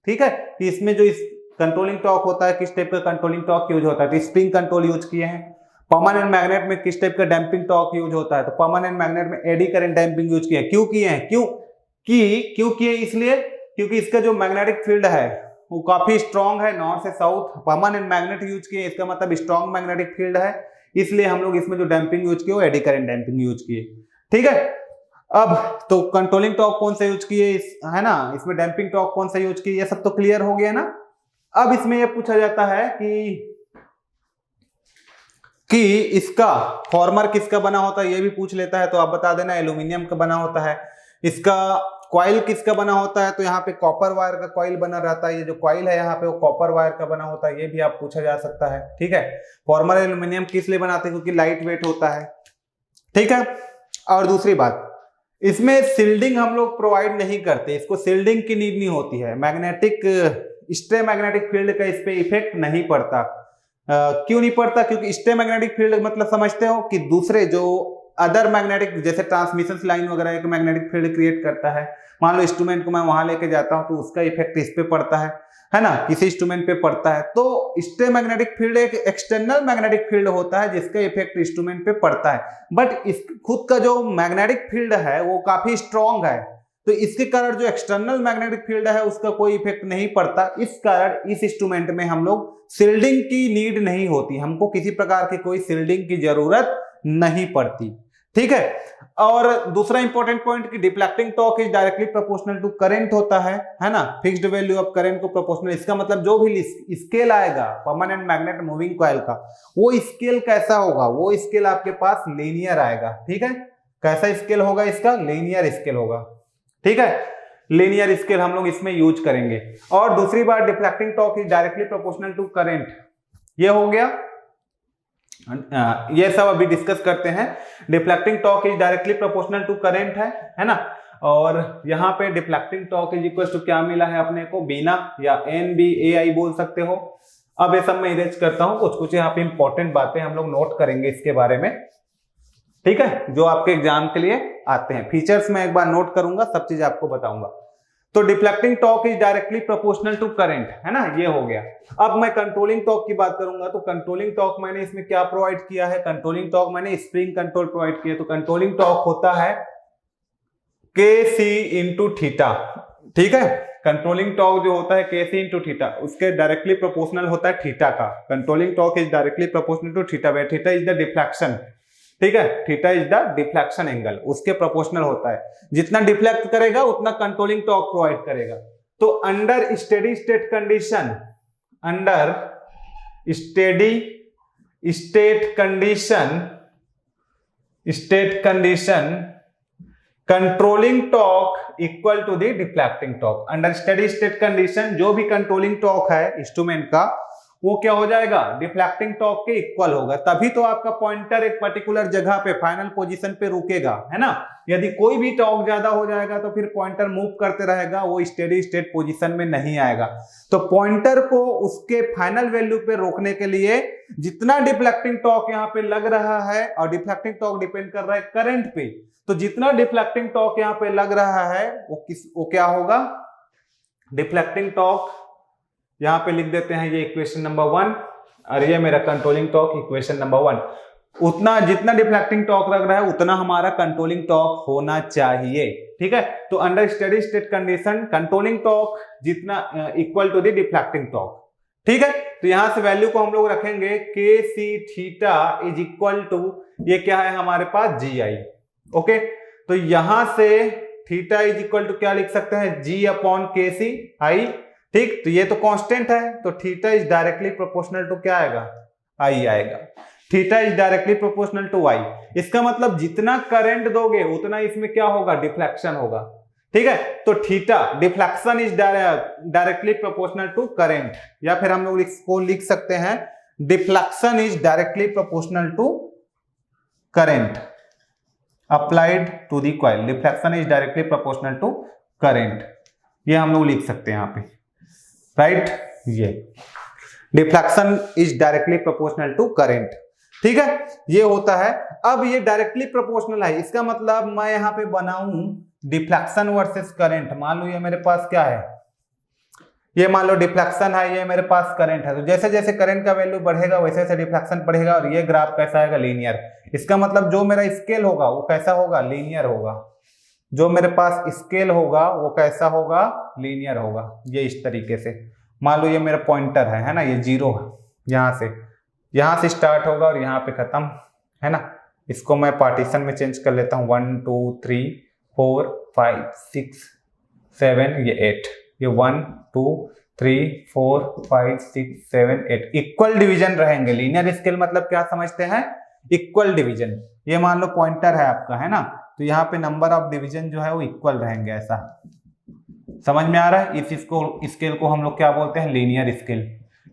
ठीक है, कि इसमें जो इस कंट्रोलिंग टॉर्क होता है किस टाइप का कंट्रोलिंग टॉर्क यूज होता है, तो स्प्रिंग कंट्रोल यूज किए हैं, परमानेंट मैग्नेट में किस टाइप का डैंपिंग टॉर्क यूज होता है, तो परमानेंट मैग्नेट में एडी करंट डैंपिंग यूज किया है, क्यों किए हैं, क्यों किए इसलिए क्योंकि इसका जो मैग्नेटिक फील्ड है वो काफी स्ट्रॉन्ग है, नॉर्थ से साउथ परमानेंट मैग्नेट यूज किए, इसका मतलब स्ट्रॉन्ग मैग्नेटिक फील्ड है, इसलिए हम लोग इसमें जो डैंपिंग यूज किए वो एडी करंट डैंपिंग यूज किए, ठीक है। अब तो कंट्रोलिंग टॉर्क कौन सा यूज किए, है ना, इसमें डैंपिंग टॉर्क कौन सा यूज किए, ये सब तो क्लियर हो गया ना। अब इसमें यह पूछा जाता है कि इसका फॉर्मर किसका बना होता है, ये भी पूछ लेता है, तो आप बता देना एल्यूमिनियम का बना होता है। इसका कॉइल किसका बना होता है, तो यहाँ पे कॉपर वायर का कॉइल बना रहता है, ये जो कॉइल है यहाँ पे वो कॉपर वायर का बना होता है, ये भी आप पूछा जा सकता है, ठीक है। फॉर्मर एल्यूमिनियम किस लिए बनाते हैं, क्योंकि लाइट वेट होता है, ठीक है। और दूसरी बात, इसमें सील्डिंग हम लोग प्रोवाइड नहीं करते, इसको सील्डिंग की नीड नहीं होती है, मैग्नेटिक स्टे मैग्नेटिक फील्ड का इस पे इफेक्ट नहीं पड़ता। क्यों नहीं पड़ता, क्योंकि स्टे मैग्नेटिक फील्ड मतलब समझते हो कि दूसरे जो अदर मैग्नेटिक जैसे ट्रांसमिशन लाइन वगैरह एक मैग्नेटिक फील्ड क्रिएट करता है, मान लो इंस्ट्रूमेंट को मैं वहां लेके जाता हूं तो उसका इफेक्ट इस पे पड़ता है ना, किसी इंस्ट्रूमेंट पे पड़ता है, तो स्टे मैग्नेटिक फील्ड एक एक्सटर्नल मैग्नेटिक फील्ड होता है जिसका इफेक्ट इंस्ट्रूमेंट पे पड़ता है, बट इस खुद का जो मैग्नेटिक फील्ड है वो काफी स्ट्रॉन्ग है, तो इसके कारण जो एक्सटर्नल मैग्नेटिक फील्ड है उसका कोई इफेक्ट नहीं पड़ता, इस कारण इस इंस्ट्रूमेंट में हम लोग सील्डिंग की नीड नहीं होती, हमको किसी प्रकार की कोई सील्डिंग की जरूरत नहीं पड़ती, ठीक है। और दूसरा इंपॉर्टेंट पॉइंट कि deflecting torque is directly proportional to current होता है ना, फिक्स्ड वैल्यू ऑफ करंट को प्रोपोर्शनल, इसका मतलब जो भी स्केल आएगा परमानेंट मैग्नेट मूविंग कॉइल का वो स्केल कैसा होगा, वो स्केल आपके पास लीनियर आएगा, ठीक है। कैसा स्केल होगा इसका, लीनियर स्केल होगा, ठीक है, लीनियर स्केल हम लोग इसमें यूज करेंगे। और दूसरी बात, deflecting torque is directly proportional to current, ये हो गया, ये सब अभी डिस्कस करते हैं। Deflecting torque is directly proportional to current है ना, और यहाँ पे deflecting torque is equal to क्या मिला है अपने को, बीना या NBAI बोल सकते हो। अब ये सब मैं इरेज करता हूँ, कुछ कुछ यहाँ पे इंपॉर्टेंट बातें हम लोग नोट करेंगे इसके बारे में, ठीक है, जो आपके एग्जाम के लिए आते हैं। फीचर्स में एक बार नोट करूंगा, सब चीज आपको बताऊंगा। तो deflecting torque is directly proportional to current, है ना, ये हो गया। अब मैं कंट्रोलिंग टॉर्क की बात करूंगा, तो कंट्रोलिंग टॉर्क मैंने इसमें क्या प्रोवाइड किया है, कंट्रोलिंग टॉर्क मैंने स्प्रिंग कंट्रोल प्रोवाइड किया, तो कंट्रोलिंग टॉर्क होता है KC इंटू थीटा, ठीक है। कंट्रोलिंग टॉर्क जो होता है KC इंटू थीटा, उसके डायरेक्टली प्रोपोर्शनल होता है थीटा का। Controlling torque is directly proportional to theta, where theta is the deflection, ठीक है, theta is the deflection angle, उसके प्रोपोर्शनल होता है। जितना डिफ्लेक्ट करेगा उतना कंट्रोलिंग टॉर्क प्रोवाइड करेगा। तो under steady state condition, under steady state condition controlling torque equal to the deflecting torque. Under steady state condition जो भी कंट्रोलिंग टॉर्क है इंस्ट्रूमेंट का वो क्या हो जाएगा, डिफ्लेक्टिंग टॉर्क के इक्वल होगा, तभी तो आपका पॉइंटर एक पर्टिकुलर जगह पे फाइनल पोजीशन पे रुकेगा, है ना। यदि कोई भी टॉर्क ज्यादा हो जाएगा तो फिर पॉइंटर मूव करते रहेगा, वो स्टेडी स्टेट पोजीशन में नहीं आएगा। तो पॉइंटर को उसके फाइनल वैल्यू पे रोकने के लिए जितना डिफ्लेक्टिंग टॉर्क यहाँ पे लग रहा है, और डिफ्लेक्टिंग टॉर्क डिपेंड कर रहा है करंट पे, तो जितना डिफ्लेक्टिंग टॉर्क यहाँ पे लग रहा है वो क्या होगा, डिफ्लेक्टिंग टॉर्क यहां पे लिख देते हैं, ये इक्वेशन नंबर 1 और ये मेरा कंट्रोलिंग टॉर्क इक्वेशन नंबर 1। उतना जितना डिफ्लेक्टिंग टॉर्क लग रहा है उतना हमारा कंट्रोलिंग टॉर्क होना चाहिए, ठीक है। तो under steady state condition controlling torque जितना equal to the deflecting torque, ठीक है। तो यहां से वैल्यू को हम लोग रखेंगे के C theta is equal to, ये क्या है हमारे पास, जी आई। ओके, तो यहां से थीटा इज इक्वल टू क्या लिख सकते हैं, जी अपॉन के सी आई, ठीक। तो ये तो कांस्टेंट है, तो theta is directly proportional to क्या आएगा, आई आएगा। Theta is directly proportional to I, इसका मतलब जितना करंट दोगे उतना इसमें क्या होगा, डिफ्लेक्शन होगा, ठीक है। तो theta deflection is directly proportional to current, या फिर हम लोग इसको लिख सकते हैं deflection is directly proportional to current applied to the coil. Deflection is directly proportional to current, ये हम लोग लिख सकते हैं यहाँ पे, राइट। ये deflection is directly proportional to current, ठीक है, ये होता है। अब ये डायरेक्टली प्रोपोर्शनल है, इसका मतलब मैं यहां पे बनाऊं डिफ्लेक्शन वर्सेस करंट। मान लो ये मेरे पास क्या है, ये मान लो डिफ्लेक्शन है, ये मेरे पास करंट है। तो जैसे जैसे करंट का वैल्यू बढ़ेगा वैसे वैसे डिफ्लेक्शन बढ़ेगा, और ये ग्राफ कैसा आएगा, लीनियर। इसका मतलब जो मेरा स्केल होगा वो कैसा होगा, लीनियर होगा। जो मेरे पास स्केल होगा वो कैसा होगा, लीनियर होगा। ये इस तरीके से मान लो ये मेरा पॉइंटर है ना, ये जीरो है, यहाँ से स्टार्ट होगा और यहाँ पे खत्म, है ना। इसको मैं पार्टीशन में चेंज कर लेता हूँ, 1 2 3 4 5 6 7, ये 8, ये 1 2 3 4 5 6 7 8 इक्वल डिवीजन रहेंगे। लीनियर स्केल मतलब क्या समझते हैं, इक्वल डिवीजन। ये मान लो पॉइंटर है आपका, है ना, तो यहाँ पे नंबर ऑफ डिवीजन जो है वो इक्वल रहेंगे, ऐसा समझ में आ रहा है। इस स्केल को हम लोग क्या बोलते हैं, लीनियर स्केल,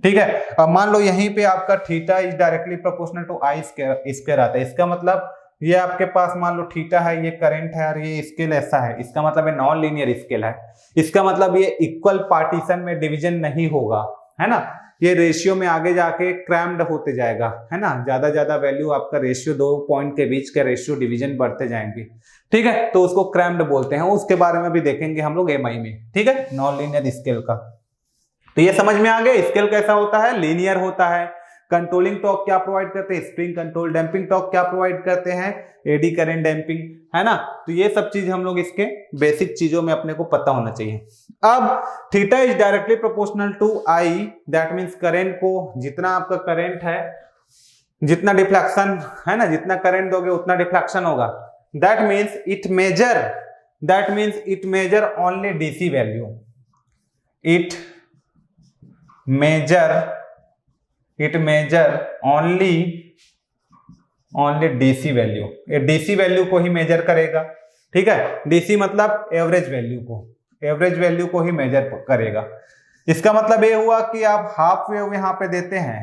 ठीक है। अब मान लो यहीं पे आपका theta is directly proportional to I square आता है। इसका मतलब ये आपके पास मान लो थीटा है, ये करंट है और ये स्केल ऐसा है, इसका मतलब ये नॉन लीनियर स्केल है। इसका मतलब ये इक्वल पार्टीशन में डिवीजन नहीं होगा, है ना। ये रेशियो में आगे जाके क्रैम्ड होते जाएगा, है ना। ज्यादा वैल्यू आपका रेशियो, दो पॉइंट के बीच का रेशियो डिवीजन बढ़ते जाएंगे, ठीक है। तो उसको क्रैम्ड बोलते हैं, उसके बारे में भी देखेंगे हम लोग एमआई में, ठीक है, नॉन लीनियर स्केल का। तो ये समझ में आ गया, स्केल कैसा होता है, लीनियर होता है। कंट्रोलिंग टॉर्क क्या प्रोवाइड करते हैं, स्प्रिंग कंट्रोल। डैंपिंग टॉर्क क्या प्रोवाइड करते हैं, एडी करंट डैंपिंग, है ना। तो ये सब चीज हम लोग इसके बेसिक चीजों में अपने को पता होना चाहिए। अब theta is directly proportional to I, that means current को, जितना आपका करंट है, जितना डिफ्लेक्शन है ना, जितना करंट दोगे उतना डिफ्लेक्शन होगा। That means it measure only DC value, it measure only DC value. ये डीसी वैल्यू को ही मेजर करेगा, ठीक है। डीसी मतलब एवरेज वैल्यू को ही मेजर करेगा। इसका मतलब ये हुआ कि आप हाफ वेव यहाँ पे देते हैं,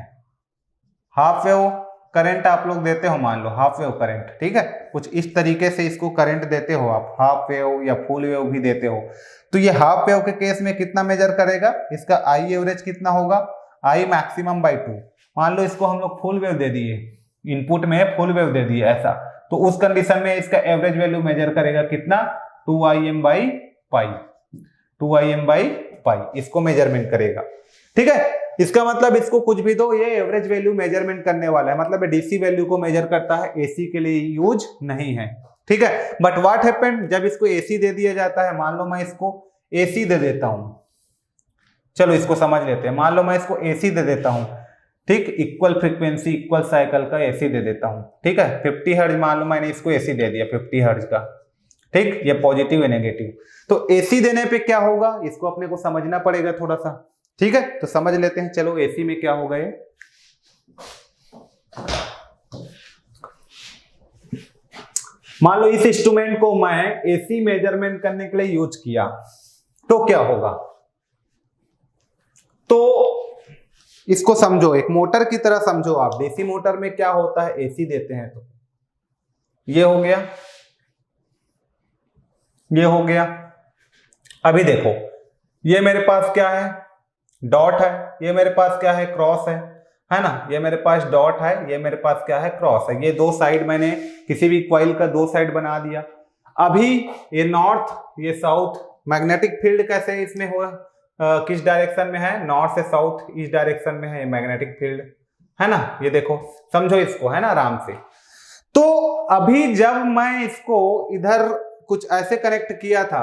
हाफ वेव करंट आप लोग देते हो, मान लो हाफ वेव करंट, ठीक है। कुछ इस तरीके से इसको करंट देते हो आप, हाफ वेव या फुल वेव भी देते हो। तो ये हाफ वेव के केस में कितना मेजर करेगा, इसका आई एवरेज कितना होगा, आई मैक्सिमम बाई 2। मान लो इसको हम लोग फुल वेव दे दिए, इनपुट में फुल वेव दे दिए ऐसा, तो उस कंडीशन में इसका एवरेज वैल्यू मेजर करेगा कितना, 2im बाई पाई, इसको मेजरमेंट करेगा, ठीक है। इसका मतलब इसको कुछ भी दो, ये एवरेज वैल्यू मेजरमेंट करने वाला है, मतलब डीसी वैल्यू को मेजर करता है, एसी के लिए यूज नहीं है, ठीक है। बट व्हाट हैपेंड, जब इसको एसी दे दिया जाता है, मान लो मैं इसको एसी दे देता हूं, चलो इसको समझ लेते हैं। मान लो मैं इसको एसी दे देता हूं, ठीक, इक्वल फ्रीक्वेंसी इक्वल साइकिल का एसी दे देता हूं, ठीक है। 50 हर्ट्ज मान लो मैंने इसको एसी दे दिया 50 हर्ट्ज का, ठीक, ये पॉजिटिव है नेगेटिव। तो एसी देने पे क्या होगा, इसको अपने को समझना पड़ेगा थोड़ा सा, ठीक है। तो समझ लेते हैं, चलो एसी में क्या होगा ये, मान लो इस इंस्ट्रूमेंट को मैं एसी मेजरमेंट करने के लिए यूज किया तो क्या होगा। तो इसको समझो, एक मोटर की तरह समझो आप। डीसी मोटर में क्या होता है, एसी देते हैं तो ये हो गया, ये हो गया। अभी देखो, ये मेरे पास क्या है, डॉट है, ये मेरे पास क्या है, क्रॉस है ना। ये मेरे पास डॉट है, ये मेरे पास क्या है, क्रॉस है। ये दो साइड मैंने किसी भी कॉइल का दो साइड बना दिया। अभी ये नॉर्थ, ये साउथ, मैग्नेटिक फील्ड कैसे इसमें हो, किस डायरेक्शन में है, नॉर्थ से साउथ, इस डायरेक्शन में है ये मैग्नेटिक फील्ड, है ना। ये देखो, समझो इसको, है ना, आराम से। तो अभी जब मैं इसको इधर कुछ ऐसे कनेक्ट किया था,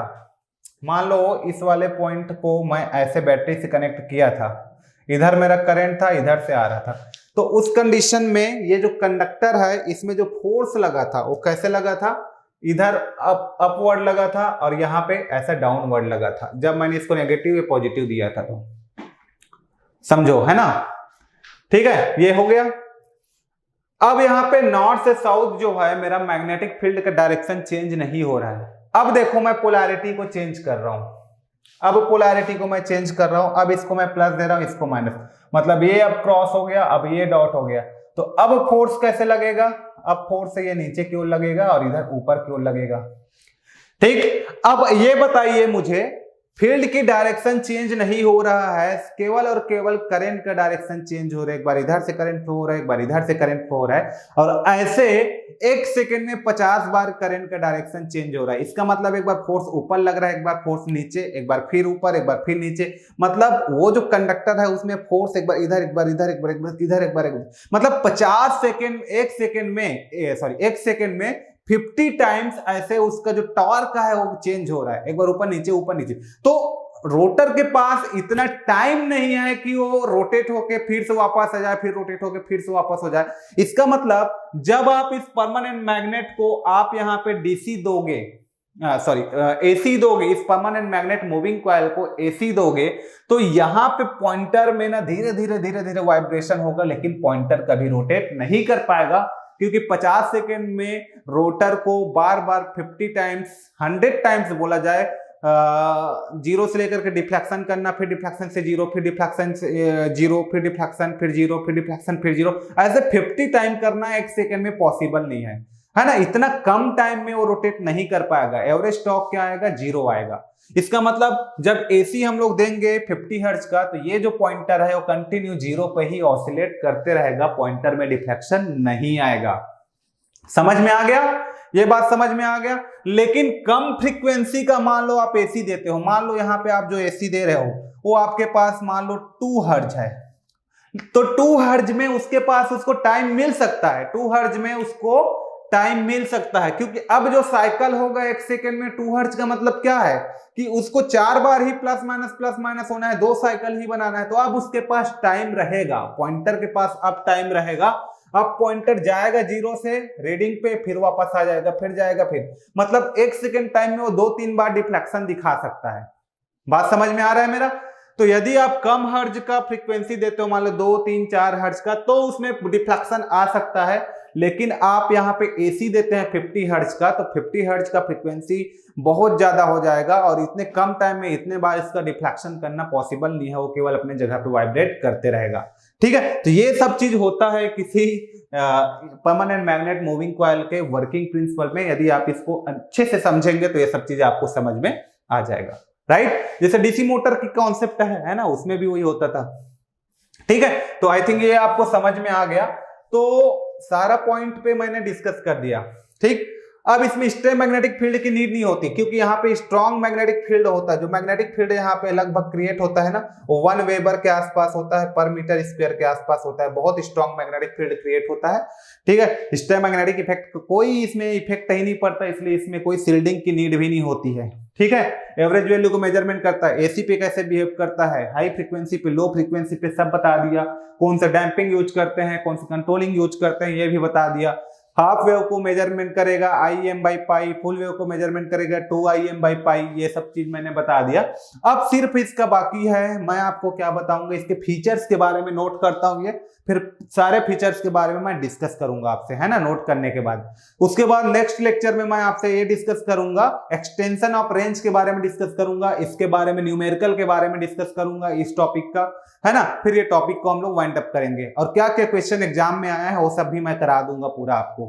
मान लो इस वाले पॉइंट को मैं ऐसे बैटरी से कनेक्ट किया था, इधर मेरा करंट था, इधर से आ रहा था, तो उस कंडीशन में ये जो कंडक्टर है इसमें जो फोर्स लगा था वो कैसे लगा था, इधर अपवर्ड लगा था और यहाँ पे ऐसा डाउनवर्ड लगा था जब मैंने इसको नेगेटिव या पॉजिटिव दिया था। तो समझो, है ना, ठीक है, ये हो गया। अब यहाँ पे नॉर्थ से साउथ जो है मेरा मैग्नेटिक फील्ड का डायरेक्शन चेंज नहीं हो रहा है। अब देखो मैं पोलैरिटी को चेंज कर रहा हूं, अब पोलैरिटी को मैं चेंज कर रहा हूं। अब इसको मैं प्लस दे रहा हूं, इसको माइनस, मतलब ये अब क्रॉस हो गया, अब ये डॉट हो गया। तो अब फोर्स कैसे लगेगा, अब फोर्स से ये नीचे की ओर लगेगा और इधर ऊपर की ओर लगेगा। ठीक, अब ये बताइए मुझे, फील्ड की डायरेक्शन चेंज नहीं हो रहा है, केवल और केवल करंट का डायरेक्शन चेंज हो रहा है। एक बार इधर से करंट फ्लो हो रहा है, एक बार इधर से करंट फ्लो हो रहा है, और ऐसे एक सेकंड में 50 बार करंट का डायरेक्शन चेंज हो रहा है। इसका मतलब एक बार फोर्स ऊपर लग रहा है, एक बार फोर्स नीचे, एक बार फिर ऊपर, एक बार फिर नीचे। मतलब वो जो कंडक्टर है उसमें फोर्स एक बार इधर, एक बार इधर, एक बार इधर, एक बार मतलब 50 सेकेंड, एक सेकेंड में 50 टाइम्स ऐसे उसका जो टॉर्क है वो चेंज हो रहा है, एक बार ऊपर नीचे, ऊपर नीचे। तो रोटर के पास इतना टाइम नहीं है कि वो रोटेट होके फिर से वापस आ जाए, फिर रोटेट होके फिर से वापस हो जाए। इसका मतलब जब आप इस परमानेंट मैग्नेट को आप यहाँ पे डीसी दोगे, एसी दोगे, इस परमानेंट मैग्नेट मूविंग कॉइल को एसी दोगे, तो यहाँ पे पॉइंटर में ना धीरे धीरे वाइब्रेशन होगा, लेकिन पॉइंटर कभी रोटेट नहीं कर पाएगा, क्योंकि 50 सेकेंड में रोटर को बार बार 50 टाइम्स, 100 टाइम्स बोला जाए, जीरो से लेकर के डिफ्लेक्शन करना, फिर डिफ्लेक्शन से जीरो, फिर डिफ्लेक्शन से जीरो, फिर डिफ्लेक्शन, फिर जीरो, फिर डिफ्लेक्शन, फिर जीरो, ऐसे 50 टाइम करना एक सेकेंड में पॉसिबल नहीं है, है ना। इतना कम टाइम में वो रोटेट नहीं कर पाएगा। एवरेज टॉर्क क्या आएगा, जीरो आएगा। इसका मतलब जब एसी हम लोग देंगे 50 हर्ट्ज का, तो ये जो पॉइंटर है वो कंटिन्यू जीरो पे ही ऑसिलेट करते रहेगा, पॉइंटर में डिफ्लेक्शन नहीं आएगा। समझ में आ गया, ये बात समझ में आ गया। लेकिन कम फ्रीक्वेंसी का मान लो आप एसी देते हो, मान लो यहाँ पे आप जो एसी दे रहे हो वो आपके पास मान लो 2 हर्ट्ज है, तो 2 हर्ट्ज में उसके पास उसको टाइम मिल सकता है, 2 हर्ट्ज में उसको टाइम मिल सकता है, क्योंकि अब जो साइकिल होगा एक सेकेंड में 2 हर्ट्ज का मतलब क्या है कि उसको 4 बार ही प्लस माइनस होना है, 2 साइकिल ही बनाना है। तो अब उसके पास टाइम रहेगा, पॉइंटर के पास अब टाइम रहेगा। अब पॉइंटर जाएगा जीरो से रीडिंग पे, फिर वापस आ जाएगा, फिर जाएगा, फिर मतलब एक सेकेंड टाइम में वो 2-3 बार डिफ्लेक्शन दिखा सकता है। बात समझ में आ रहा है मेरा। तो यदि आप कम हर्ट्ज का फ्रीक्वेंसी देते हो, मान लो 2, 3, 4 हर्ट्ज का, तो उसमें डिफ्लेक्शन आ सकता है। लेकिन आप यहाँ पे एसी देते हैं 50 हर्ट्ज का, तो 50 हर्ट्ज का फ्रीक्वेंसी बहुत ज्यादा हो जाएगा और इतने कम टाइम में इतने बार इसका डिफ्लेक्शन करना पॉसिबल नहीं है, वो केवल अपने जगह पे वाइब्रेट करते रहेगा। ठीक है, तो ये सब चीज होता है किसी परमानेंट मैग्नेट मूविंग कॉइल के वर्किंग प्रिंसिपल में। यदि आप इसको अच्छे से समझेंगे तो ये सब चीजें आपको समझ में आ जाएगा, राइट। जैसे डीसी मोटर की कॉन्सेप्ट है ना, उसमें भी वही होता था। ठीक है, तो आई थिंक ये आपको समझ में आ गया। तो सारा पॉइंट पे मैंने डिस्कस कर दिया। ठीक, अब इसमें स्ट्रेट मैग्नेटिक फील्ड की नीड नहीं होती, क्योंकि यहाँ पे स्ट्रॉन्ग मैग्नेटिक फील्ड होता है। जो मैग्नेटिक फील्ड यहाँ पे लगभग क्रिएट होता है ना, वो 1 वेबर के आसपास होता है, पर मीटर स्क्वायर के आसपास होता है। बहुत स्ट्रॉन्ग मैग्नेटिक फील्ड क्रिएट होता है। ठीक है, स्ट्रेट मैग्नेटिक इफेक्ट कोई इसमें इफेक्ट ही नहीं पड़ता, इसलिए इसमें कोई सील्डिंग की नीड भी नहीं होती है। ठीक है, एवरेज वैल्यू को मेजरमेंट करता है, एसी पे कैसे बिहेव करता है, हाई फ्रीक्वेंसी पे, लो फ्रीक्वेंसी पे, सब बता दिया। कौन सा डैंपिंग यूज करते हैं, कौन सा कंट्रोलिंग यूज करते हैं, ये भी बता दिया। हाफ वेव को मेजरमेंट करेगा IM/π, फुल वेव को मेजरमेंट करेगा 2IM/π। ये सब चीज मैंने बता दिया। अब सिर्फ इसका बाकी है, मैं आपको क्या बताऊंगा, इसके फीचर्स के बारे में नोट करता हूं ये, फिर सारे फीचर्स के बारे में मैं डिस्कस करूंगा आपसे, है ना, नोट करने के बाद। उसके बाद नेक्स्ट लेक्चर में मैं आपसे ये डिस्कस करूंगा, एक्सटेंशन ऑफ रेंज के बारे में डिस्कस करूंगा, इसके बारे में न्यूमेरिकल के बारे में डिस्कस करूंगा, इस टॉपिक का, है ना। फिर ये टॉपिक को हम लोग वाइंड अप करेंगे और क्या क्या क्वेश्चन एग्जाम में आया है वो सब भी मैं करा दूंगा पूरा आपको,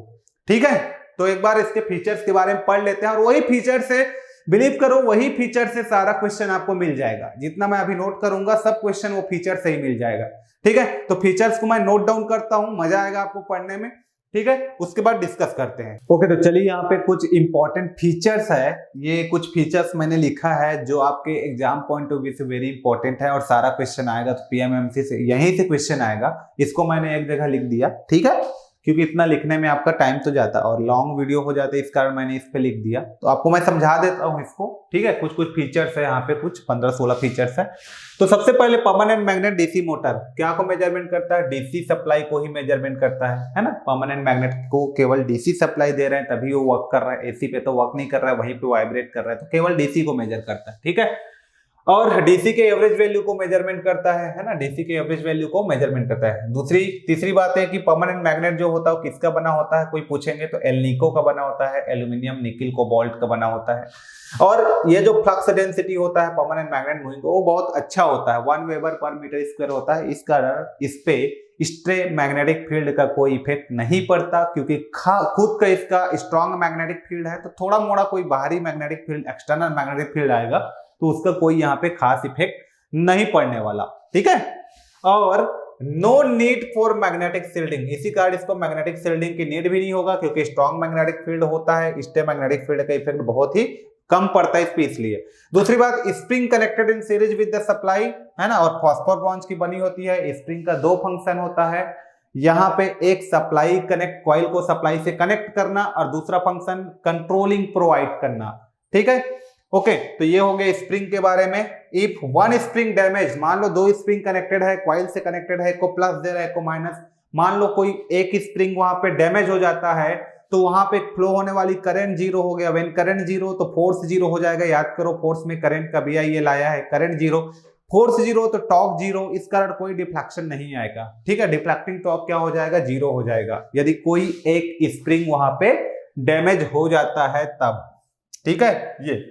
ठीक है। तो एक बार इसके फीचर्स के बारे में पढ़ लेते हैं और वही फीचर से, बिलीव करो, वही फीचर से सारा क्वेश्चन आपको मिल जाएगा। जितना मैं अभी नोट करूंगा सब क्वेश्चन वो फीचर से ही मिल जाएगा, ठीक है। तो फीचर्स को मैं नोट डाउन करता हूं, मजा आएगा आपको पढ़ने में, ठीक है। उसके बाद डिस्कस करते हैं। ओके, तो चलिए यहाँ पे कुछ इंपॉर्टेंट फीचर्स है। ये कुछ फीचर्स मैंने लिखा है जो आपके एग्जाम पॉइंट ऑफ व्यू से वेरी इंपॉर्टेंट है और सारा क्वेश्चन आएगा तो PMMC से यहीं से क्वेश्चन आएगा। इसको मैंने एक जगह लिख दिया, ठीक है, क्योंकि इतना लिखने में आपका टाइम तो जाता और लॉन्ग वीडियो हो जाते, इस कारण मैंने इस पे लिख दिया। तो आपको मैं समझा देता हूँ इसको, ठीक है। कुछ कुछ फीचर्स है यहाँ पे, कुछ 15-16 फीचर्स है। तो सबसे पहले परमानेंट मैग्नेट डीसी मोटर क्या को मेजरमेंट करता है? डीसी सप्लाई को ही मेजरमेंट करता है ना। परमानेंट मैग्नेट को केवल डीसी सप्लाई दे रहे हैं तभी वो वर्क कर रहा है, एसी पे तो वर्क नहीं कर रहा है, वहीं पे वाइब्रेट कर रहा है, तो केवल डीसी को मेजर करता है, ठीक है। और डीसी के एवरेज वैल्यू को मेजरमेंट करता है ना, डीसी के एवरेज वैल्यू को मेजरमेंट करता है। तीसरी बात है कि परमानेंट मैग्नेट जो होता है वो किसका बना होता है, कोई पूछेंगे तो एल्निको का बना होता है, एल्यूमिनियम निकिल कोबाल्ट का बना होता है। और ये जो फ्लक्स डेंसिटी होता है परमानेंट मैग्नेट मूविंग वो बहुत अच्छा होता है, 1 वेबर पर मीटर स्क्वायर होता है। इस कारण इस पे स्ट्रे मैग्नेटिक फील्ड का कोई इफेक्ट नहीं पड़ता, क्योंकि खुद का इसका स्ट्रॉन्ग मैग्नेटिक फील्ड है। तो थोड़ा मोड़ा कोई बाहरी magnetic field, external magnetic field आएगा तो उसका कोई यहाँ पे खास इफेक्ट नहीं पड़ने वाला, ठीक है। और no need for magnetic shielding, इसी कारण इसको मैग्नेटिक शील्डिंग की नीड भी नहीं होगा, क्योंकि स्ट्रॉन्ग मैग्नेटिक फील्ड होता है, स्टे मैग्नेटिक फील्ड का इफेक्ट बहुत ही कम पड़ता है इस पे, इसलिए। दूसरी बात, spring connected in series with the supply, है ना, और फॉस्फोर ब्रॉन्ज की बनी होती है। स्प्रिंग का 2 फंक्शन होता है, यहाँ पे एक सप्लाई कनेक्ट, कॉइल को सप्लाई से कनेक्ट करना, और दूसरा फंक्शन कंट्रोलिंग प्रोवाइड करना, ठीक है। ओके, तो ये हो गया स्प्रिंग के बारे में। इफ वन स्प्रिंग डैमेज, मान लो 2 स्प्रिंग कनेक्टेड है, कॉइल से कनेक्टेड है, को प्लस दे रहा है, को माइनस, मान लो कोई एक स्प्रिंग वहां पे डैमेज हो जाता है तो वहां पे फ्लो होने वाली करंट 0 हो गया। व्हेन करंट 0 तो फोर्स 0 हो जाएगा। याद करो फोर्स में करंट का BI लाया है, करंट 0, फोर्स 0 तो टॉर्क 0, इस कारण कोई डिफ्लेक्शन नहीं आएगा, ठीक है। डिफ्लेक्टिंग टॉर्क क्या हो जाएगा? 0 हो जाएगा यदि कोई एक स्प्रिंग वहां पे डैमेज हो जाता है तब, ठीक है। ये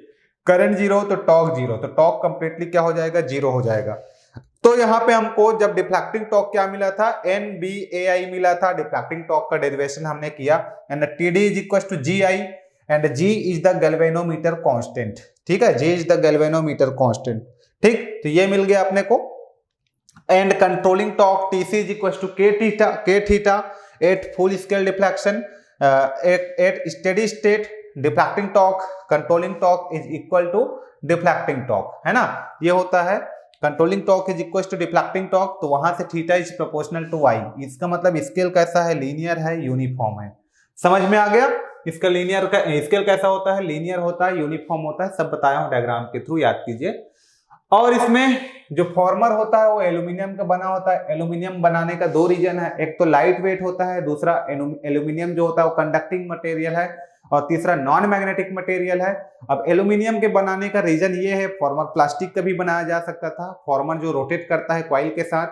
करंट 0 तो टॉर्क 0, तो टॉर्क कंप्लीटली क्या हो जाएगा? 0 हो जाएगा। तो यहाँ पे हमको जब डिफ्लेक्टिंग टॉर्क क्या मिला था? NBAI मिला था। डिफ्लेक्टिंग टॉर्क का डेरिवेशन हमने किया, and TD is equal to GI and G is the galvanometer constant, ठीक है। G is the galvanometer constant, ठीक। तो ये मिल गया अपने को। And controlling torque TC is equal to K theta at full scale deflection, at steady state deflecting torque, controlling torque is equal to deflecting torque, है ना। ये होता है controlling torque is equal to deflecting torque, तो वहां से theta is proportional to y। इसका मतलब स्केल कैसा है? लीनियर है, यूनिफॉर्म है। समझ में आ गया? इसका लीनियर का स्केल कैसा होता है? लीनियर होता है, यूनिफॉर्म होता है, सब बताया हूं डायग्राम के थ्रू, याद कीजिए। और इसमें जो फॉर्मर होता है वो एल्यूमिनियम का बना होता है। एल्यूमिनियम बनाने का 2 रीजन है, एक तो लाइट वेट होता है, दूसरा एल्यूमिनियम जो होता है वो कंडक्टिंग मटेरियल है, और तीसरा नॉन मैग्नेटिक मटेरियल है। अब एल्यूमिनियम के बनाने का रीजन ये है, फॉर्मर प्लास्टिक का भी बनाया जा सकता था, फॉर्मर जो रोटेट करता है कॉइल के साथ,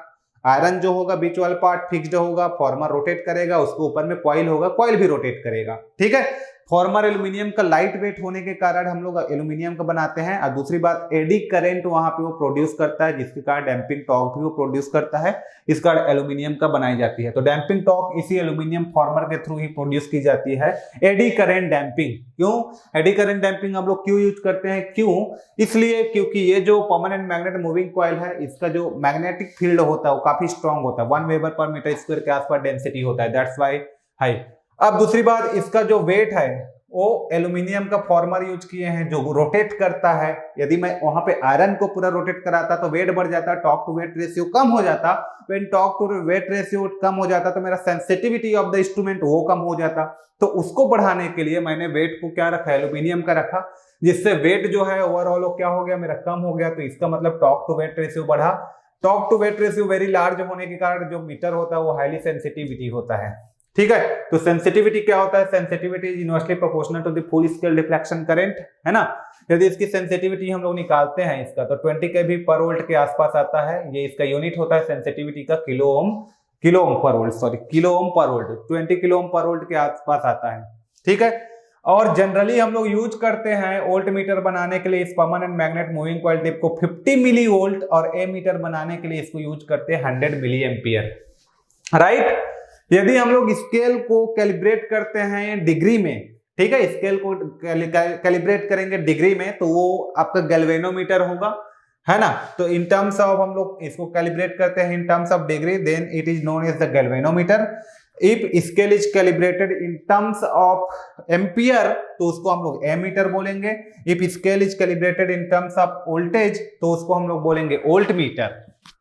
आयरन जो होगा बीच वाला पार्ट फिक्स्ड होगा, फॉर्मर रोटेट करेगा, उसके ऊपर में कॉइल होगा, कॉइल भी रोटेट करेगा, ठीक है। फॉर्मर एल्यूमिनियम का लाइट वेट होने के कारण हम लोग एल्यूमिनियम का बनाते हैं। और दूसरी बात, एडी करंट वहां पे वो प्रोड्यूस करता है, जिसके कारण डैम्पिंग टॉर्क भी वो प्रोड्यूस करता है, इस कारण एल्यूमिनियम का बनाई जाती है। तो डैम्पिंग टॉर्क इसी एल्यूमिनियम फॉर्मर के थ्रू ही प्रोड्यूस की जाती है। एडी करंट डैम्पिंग, क्यों एडी करंट डैम्पिंग हम लोग क्यों यूज करते हैं? क्यों? इसलिए क्योंकि ये जो परमानेंट मैग्नेट मूविंग कॉइल है, इसका जो मैग्नेटिक फील्ड होता है वो काफी स्ट्रॉन्ग होता है, 1 वेबर पर मीटर स्क्वायर के आसपास डेंसिटी होता है, दैट्स व्हाई हाई। अब दूसरी बात, इसका जो वेट है वो एल्यूमिनियम का फॉर्मर यूज किए हैं जो रोटेट करता है। यदि मैं वहां पे आयरन को पूरा रोटेट कराता तो वेट बढ़ जाता, टॉर्क टू वेट रेशियो कम हो जाता। When torque to weight ratio कम हो जाता तो मेरा सेंसिटिविटी ऑफ द इंस्ट्रूमेंट वो कम हो जाता। तो उसको बढ़ाने के लिए मैंने वेट को क्या रखा? एल्यूमिनियम का रखा, जिससे वेट जो है ओवरऑल क्या हो गया? मेरा कम हो गया। तो इसका मतलब टॉर्क टू वेट रेशियो बढ़ा। Torque to weight ratio very large होने के कारण जो मीटर होता है वो हाईली सेंसिटिविटी होता है, ठीक है। तो सेंसिटिविटी क्या होता है, sensitivity is inversely proportional to the full scale deflection current, है ना। यदि इसकी सेंसिटिविटी हम लोग निकालते हैं इसका, तो 20 केवी पर वोल्ट के आसपास आता है। ये इसका यूनिट होता है सेंसिटिविटी का, किलो ओम पर वोल्ट, सॉरी किलो ओम पर वोल्ट, 20 किलो ओम पर वोल्ट के आसपास आता है, ठीक है। और जनरली हम लोग यूज करते हैं वोल्ट मीटर बनाने के लिए इस permanent magnet moving coil tip को 50 मिली वोल्ट, और ए मीटर बनाने के लिए इसको यूज करते हैं 100 मिली एम्पियर, राइट। यदि हम लोग स्केल को कैलिब्रेट करते हैं डिग्री में, ठीक है, स्केल को कैलिब्रेट करेंगे डिग्री में, तो वो आपका गैल्वेनोमीटर होगा, है ना। तो इन टर्म्स ऑफ हम लोग इसको कैलिब्रेट करते हैं in terms of degree, then it is known as the galvanometer. If scale is calibrated in terms of ampere, तो उसको हम लोग एमीटर बोलेंगे। If scale is calibrated in terms of voltage, तो उसको हम लोग बोलेंगे वोल्ट मीटर,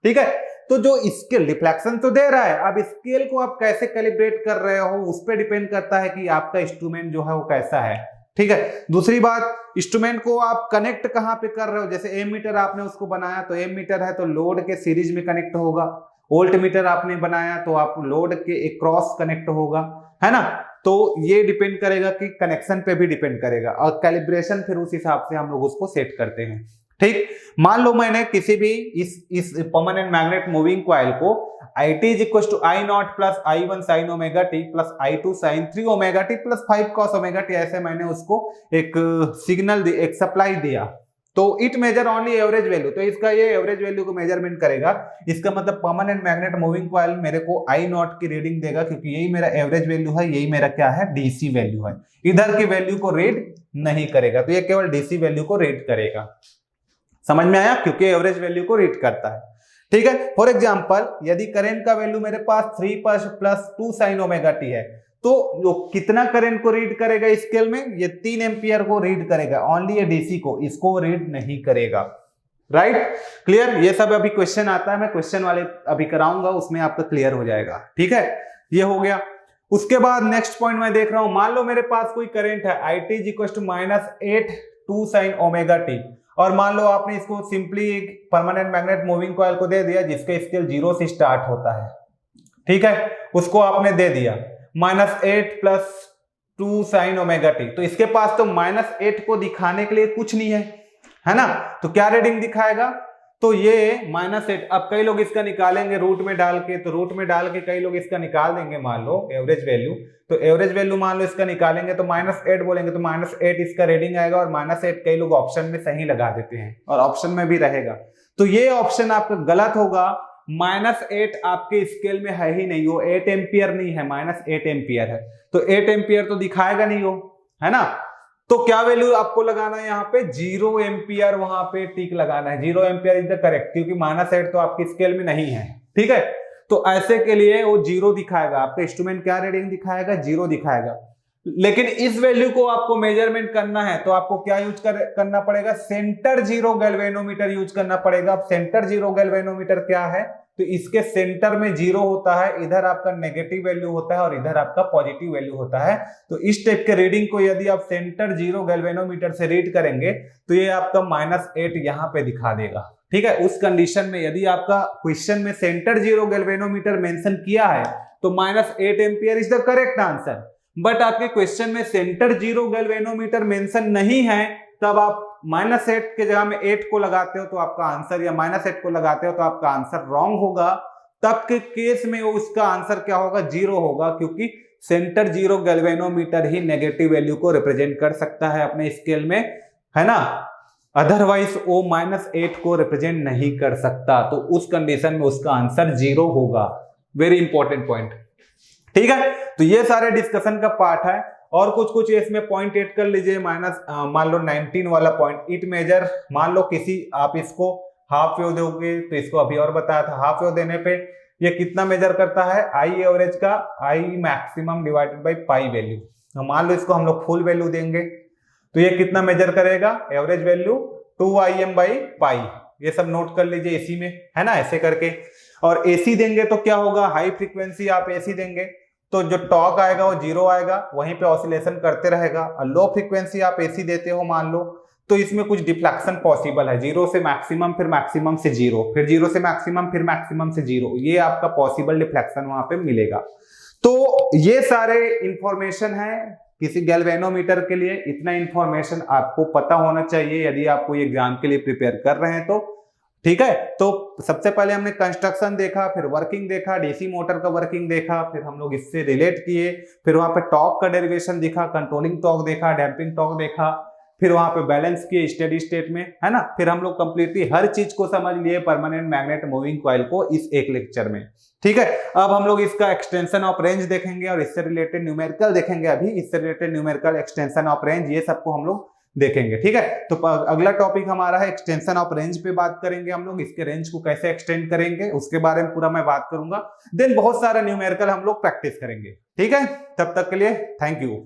ठीक है। तो जो स्केल रिफ्लेक्शन तो दे रहा है, अब स्केल को आप कैसे कैलिब्रेट कर रहे हो उस पर डिपेंड करता है कि आपका इंस्ट्रूमेंट जो है वो कैसा है, ठीक है। दूसरी बात, इंस्ट्रूमेंट को आप कनेक्ट कहां पे कर रहे हो, जैसे एम मीटर आपने उसको बनाया तो एम मीटर है तो लोड के सीरीज में कनेक्ट होगा, वोल्ट मीटर आपने बनाया तो आप लोड के क्रॉस कनेक्ट होगा, है ना। तो ये डिपेंड करेगा कि कनेक्शन पे भी डिपेंड करेगा, और कैलिब्रेशन फिर उस हिसाब से हम लोग उसको सेट करते हैं, ठीक। मान लो मैंने किसी भी इस परमानेंट मैग्नेट मूविंग कॉइल को IT is equal to I0 plus I1 sine omega t plus I2 sine 3 omega t plus 5 cos omega t, ऐसे मैंने उसको एक सिग्नल एक सप्लाई दिया, तो it measure only average value, तो इसका ये एवरेज वैल्यू को मेजरमेंट करेगा। इसका मतलब परमानेंट मैग्नेट मूविंग कॉइल मेरे को I0 की रीडिंग देगा, क्योंकि यही मेरा एवरेज वैल्यू है, यही मेरा क्या है, DC वैल्यू है, इधर की वैल्यू को रीड नहीं करेगा, तो ये केवल DC वैल्यू को रीड करेगा। समझ में आया, क्योंकि एवरेज वैल्यू को रीड करता है, ठीक है। फॉर एग्जांपल, यदि करंट का वैल्यू मेरे पास 3 प्लस 2 साइन ओमेगा टी है, तो जो कितना करंट को रीड करेगा स्केल में, ये 3 एम्पियर को रीड करेगा, ओनली ये DC को, इसको रीड नहीं करेगा, राइट। क्लियर, ये सब अभी क्वेश्चन आता है, मैं क्वेश्चन वाले अभी कराऊंगा, उसमें आपका क्लियर हो जाएगा, ठीक है। ये हो गया। उसके बाद नेक्स्ट पॉइंट मैं देख रहा हूं, मान लो मेरे पास कोई करंट है IT is equal to -8 2 sine omega t, और मान लो आपने इसको सिंपली एक परमानेंट मैग्नेट मूविंग कॉइल को दे दिया जिसका स्केल 0 से स्टार्ट होता है, ठीक है, उसको आपने दे दिया -8 प्लस 2 साइन ओमेगा टी, तो इसके पास तो -8 को दिखाने के लिए कुछ नहीं है ना, तो क्या रीडिंग दिखाएगा, तो ये -8, अब कई लोग इसका निकालेंगे रूट में डाल के, तो रूट में डाल के कई लोग इसका निकाल देंगे, मान लो एवरेज वैल्यू, तो एवरेज वैल्यू मान लो इसका निकालेंगे तो -8 बोलेंगे, तो -8 इसका रीडिंग आएगा, और -8 कई लोग ऑप्शन में सही लगा देते हैं, और ऑप्शन में भी रहेगा, तो ये ऑप्शन आपका गलत होगा। -8 आपके स्केल में है ही नहीं, वो 8 एम्पियर नहीं है, -8 एम्पियर है, तो 8 एम्पियर तो दिखाएगा नहीं वो, है ना। तो क्या वैल्यू आपको लगाना है यहाँ पे, 0 एम्पियर, वहां पे टिक लगाना है, 0 एम्पियर इज द करेक्ट, क्योंकि -8 तो आपकी स्केल में नहीं है, ठीक है। तो ऐसे के लिए वो 0 दिखाएगा, आपका इंस्ट्रूमेंट क्या रीडिंग दिखाएगा, 0 दिखाएगा। लेकिन इस वैल्यू को आपको मेजरमेंट करना है तो आपको क्या यूज करना पड़ेगा, सेंटर जीरो गैल्वेनोमीटर यूज करना पड़ेगा। अब सेंटर जीरो गैल्वेनोमीटर क्या है, तो इसके सेंटर में 0 होता है, इधर आपका नेगेटिव वैल्यू होता है और इधर आपका पॉजिटिव वैल्यू होता है। तो इस टाइप के रीडिंग को यदि आप सेंटर जीरो गैल्वेनोमीटर से रीड करेंगे तो ये आपका -8 यहाँ पे दिखा देगा, ठीक है। उस कंडीशन में यदि आपका क्वेश्चन में सेंटर जीरो गैल्वेनोमीटर मेंशन किया है तो -8 ampere is the correct answer. But आपके क्वेश्चन में सेंटर जीरो गैल्वेनोमीटर मेंशन नहीं है, तब आप -8 के जगह में 8 को लगाते हो तो आपका आंसर, या -8 को लगाते हो तो आपका आंसर रॉन्ग होगा। तब के केस में उसका आंसर क्या होगा, 0 होगा, क्योंकि सेंटर जीरो गैल्वेनोमीटर ही नेगेटिव वैल्यू को रिप्रेजेंट कर सकता है अपने स्केल में, है ना। अदरवाइज वो -8 को रिप्रेजेंट नहीं कर सकता, तो उस कंडीशन में उसका आंसर 0 होगा। वेरी इंपॉर्टेंट पॉइंट, ठीक है। तो ये सारे डिस्कशन का पार्ट है। और कुछ इसमें पॉइंट ऐड कर लीजिए, मान लो 19 वाला पॉइंट, इट मेजर, मान लो किसी आप इसको हाफ वेव दोगे, तो इसको अभी और बताया था, हाफ वेव देने पे ये कितना मेजर करता है, आई एवरेज का I maximum divided by pi value. तो मान लो इसको हम लोग फुल वैल्यू देंगे तो ये कितना मेजर करेगा, average value 2Im by pi. ये सब नोट कर लीजिए एसी में, है ना, ऐसे करके। और एसी देंगे तो क्या होगा, हाई फ्रीक्वेंसी आप एसी देंगे तो जो टॉर्क आएगा वो 0 आएगा, वहीं पे ऑसिलेशन करते रहेगा। और लो फ्रीक्वेंसी आप एसी देते हो मान लो, तो इसमें कुछ डिफ्लेक्शन पॉसिबल है, 0 से मैक्सिमम, फिर मैक्सिमम से 0, फिर 0 से मैक्सिमम, फिर मैक्सिमम से 0, ये आपका पॉसिबल डिफ्लेक्शन वहां पे मिलेगा। तो ये सारे इंफॉर्मेशन है किसी गैल्वेनोमीटर के लिए, इतना इंफॉर्मेशन आपको पता होना चाहिए यदि आप कोई एग्जाम के लिए प्रिपेयर कर रहे हैं तो, ठीक है। तो सबसे पहले हमने कंस्ट्रक्शन देखा, फिर वर्किंग देखा, डीसी मोटर का वर्किंग देखा, फिर हम लोग इससे रिलेट किए, फिर वहां पे टॉर्क का डेरिवेशन दिखा, कंट्रोलिंग टॉर्क देखा, डैम्पिंग टॉर्क देखा, फिर वहां पे बैलेंस किए स्टेडी स्टेट में, है ना। फिर हम लोग कंप्लीटली हर चीज को समझ लिए परमानेंट मैग्नेट मूविंग कॉइल को इस एक लेक्चर में, ठीक है। अब हम लोग इसका एक्सटेंशन ऑफ रेंज देखेंगे और इससे रिलेटेड न्यूमेरिकल देखेंगे, अभी इससे related numerical, extension of range, ये सबको हम लोग देखेंगे, ठीक है। तो अगला टॉपिक हमारा है एक्सटेंशन ऑफ रेंज पे बात करेंगे हम लोग, इसके रेंज को कैसे एक्सटेंड करेंगे उसके बारे में पूरा मैं बात करूंगा। देन बहुत सारा न्यूमेरिकल हम लोग प्रैक्टिस करेंगे, ठीक है। तब तक के लिए थैंक यू।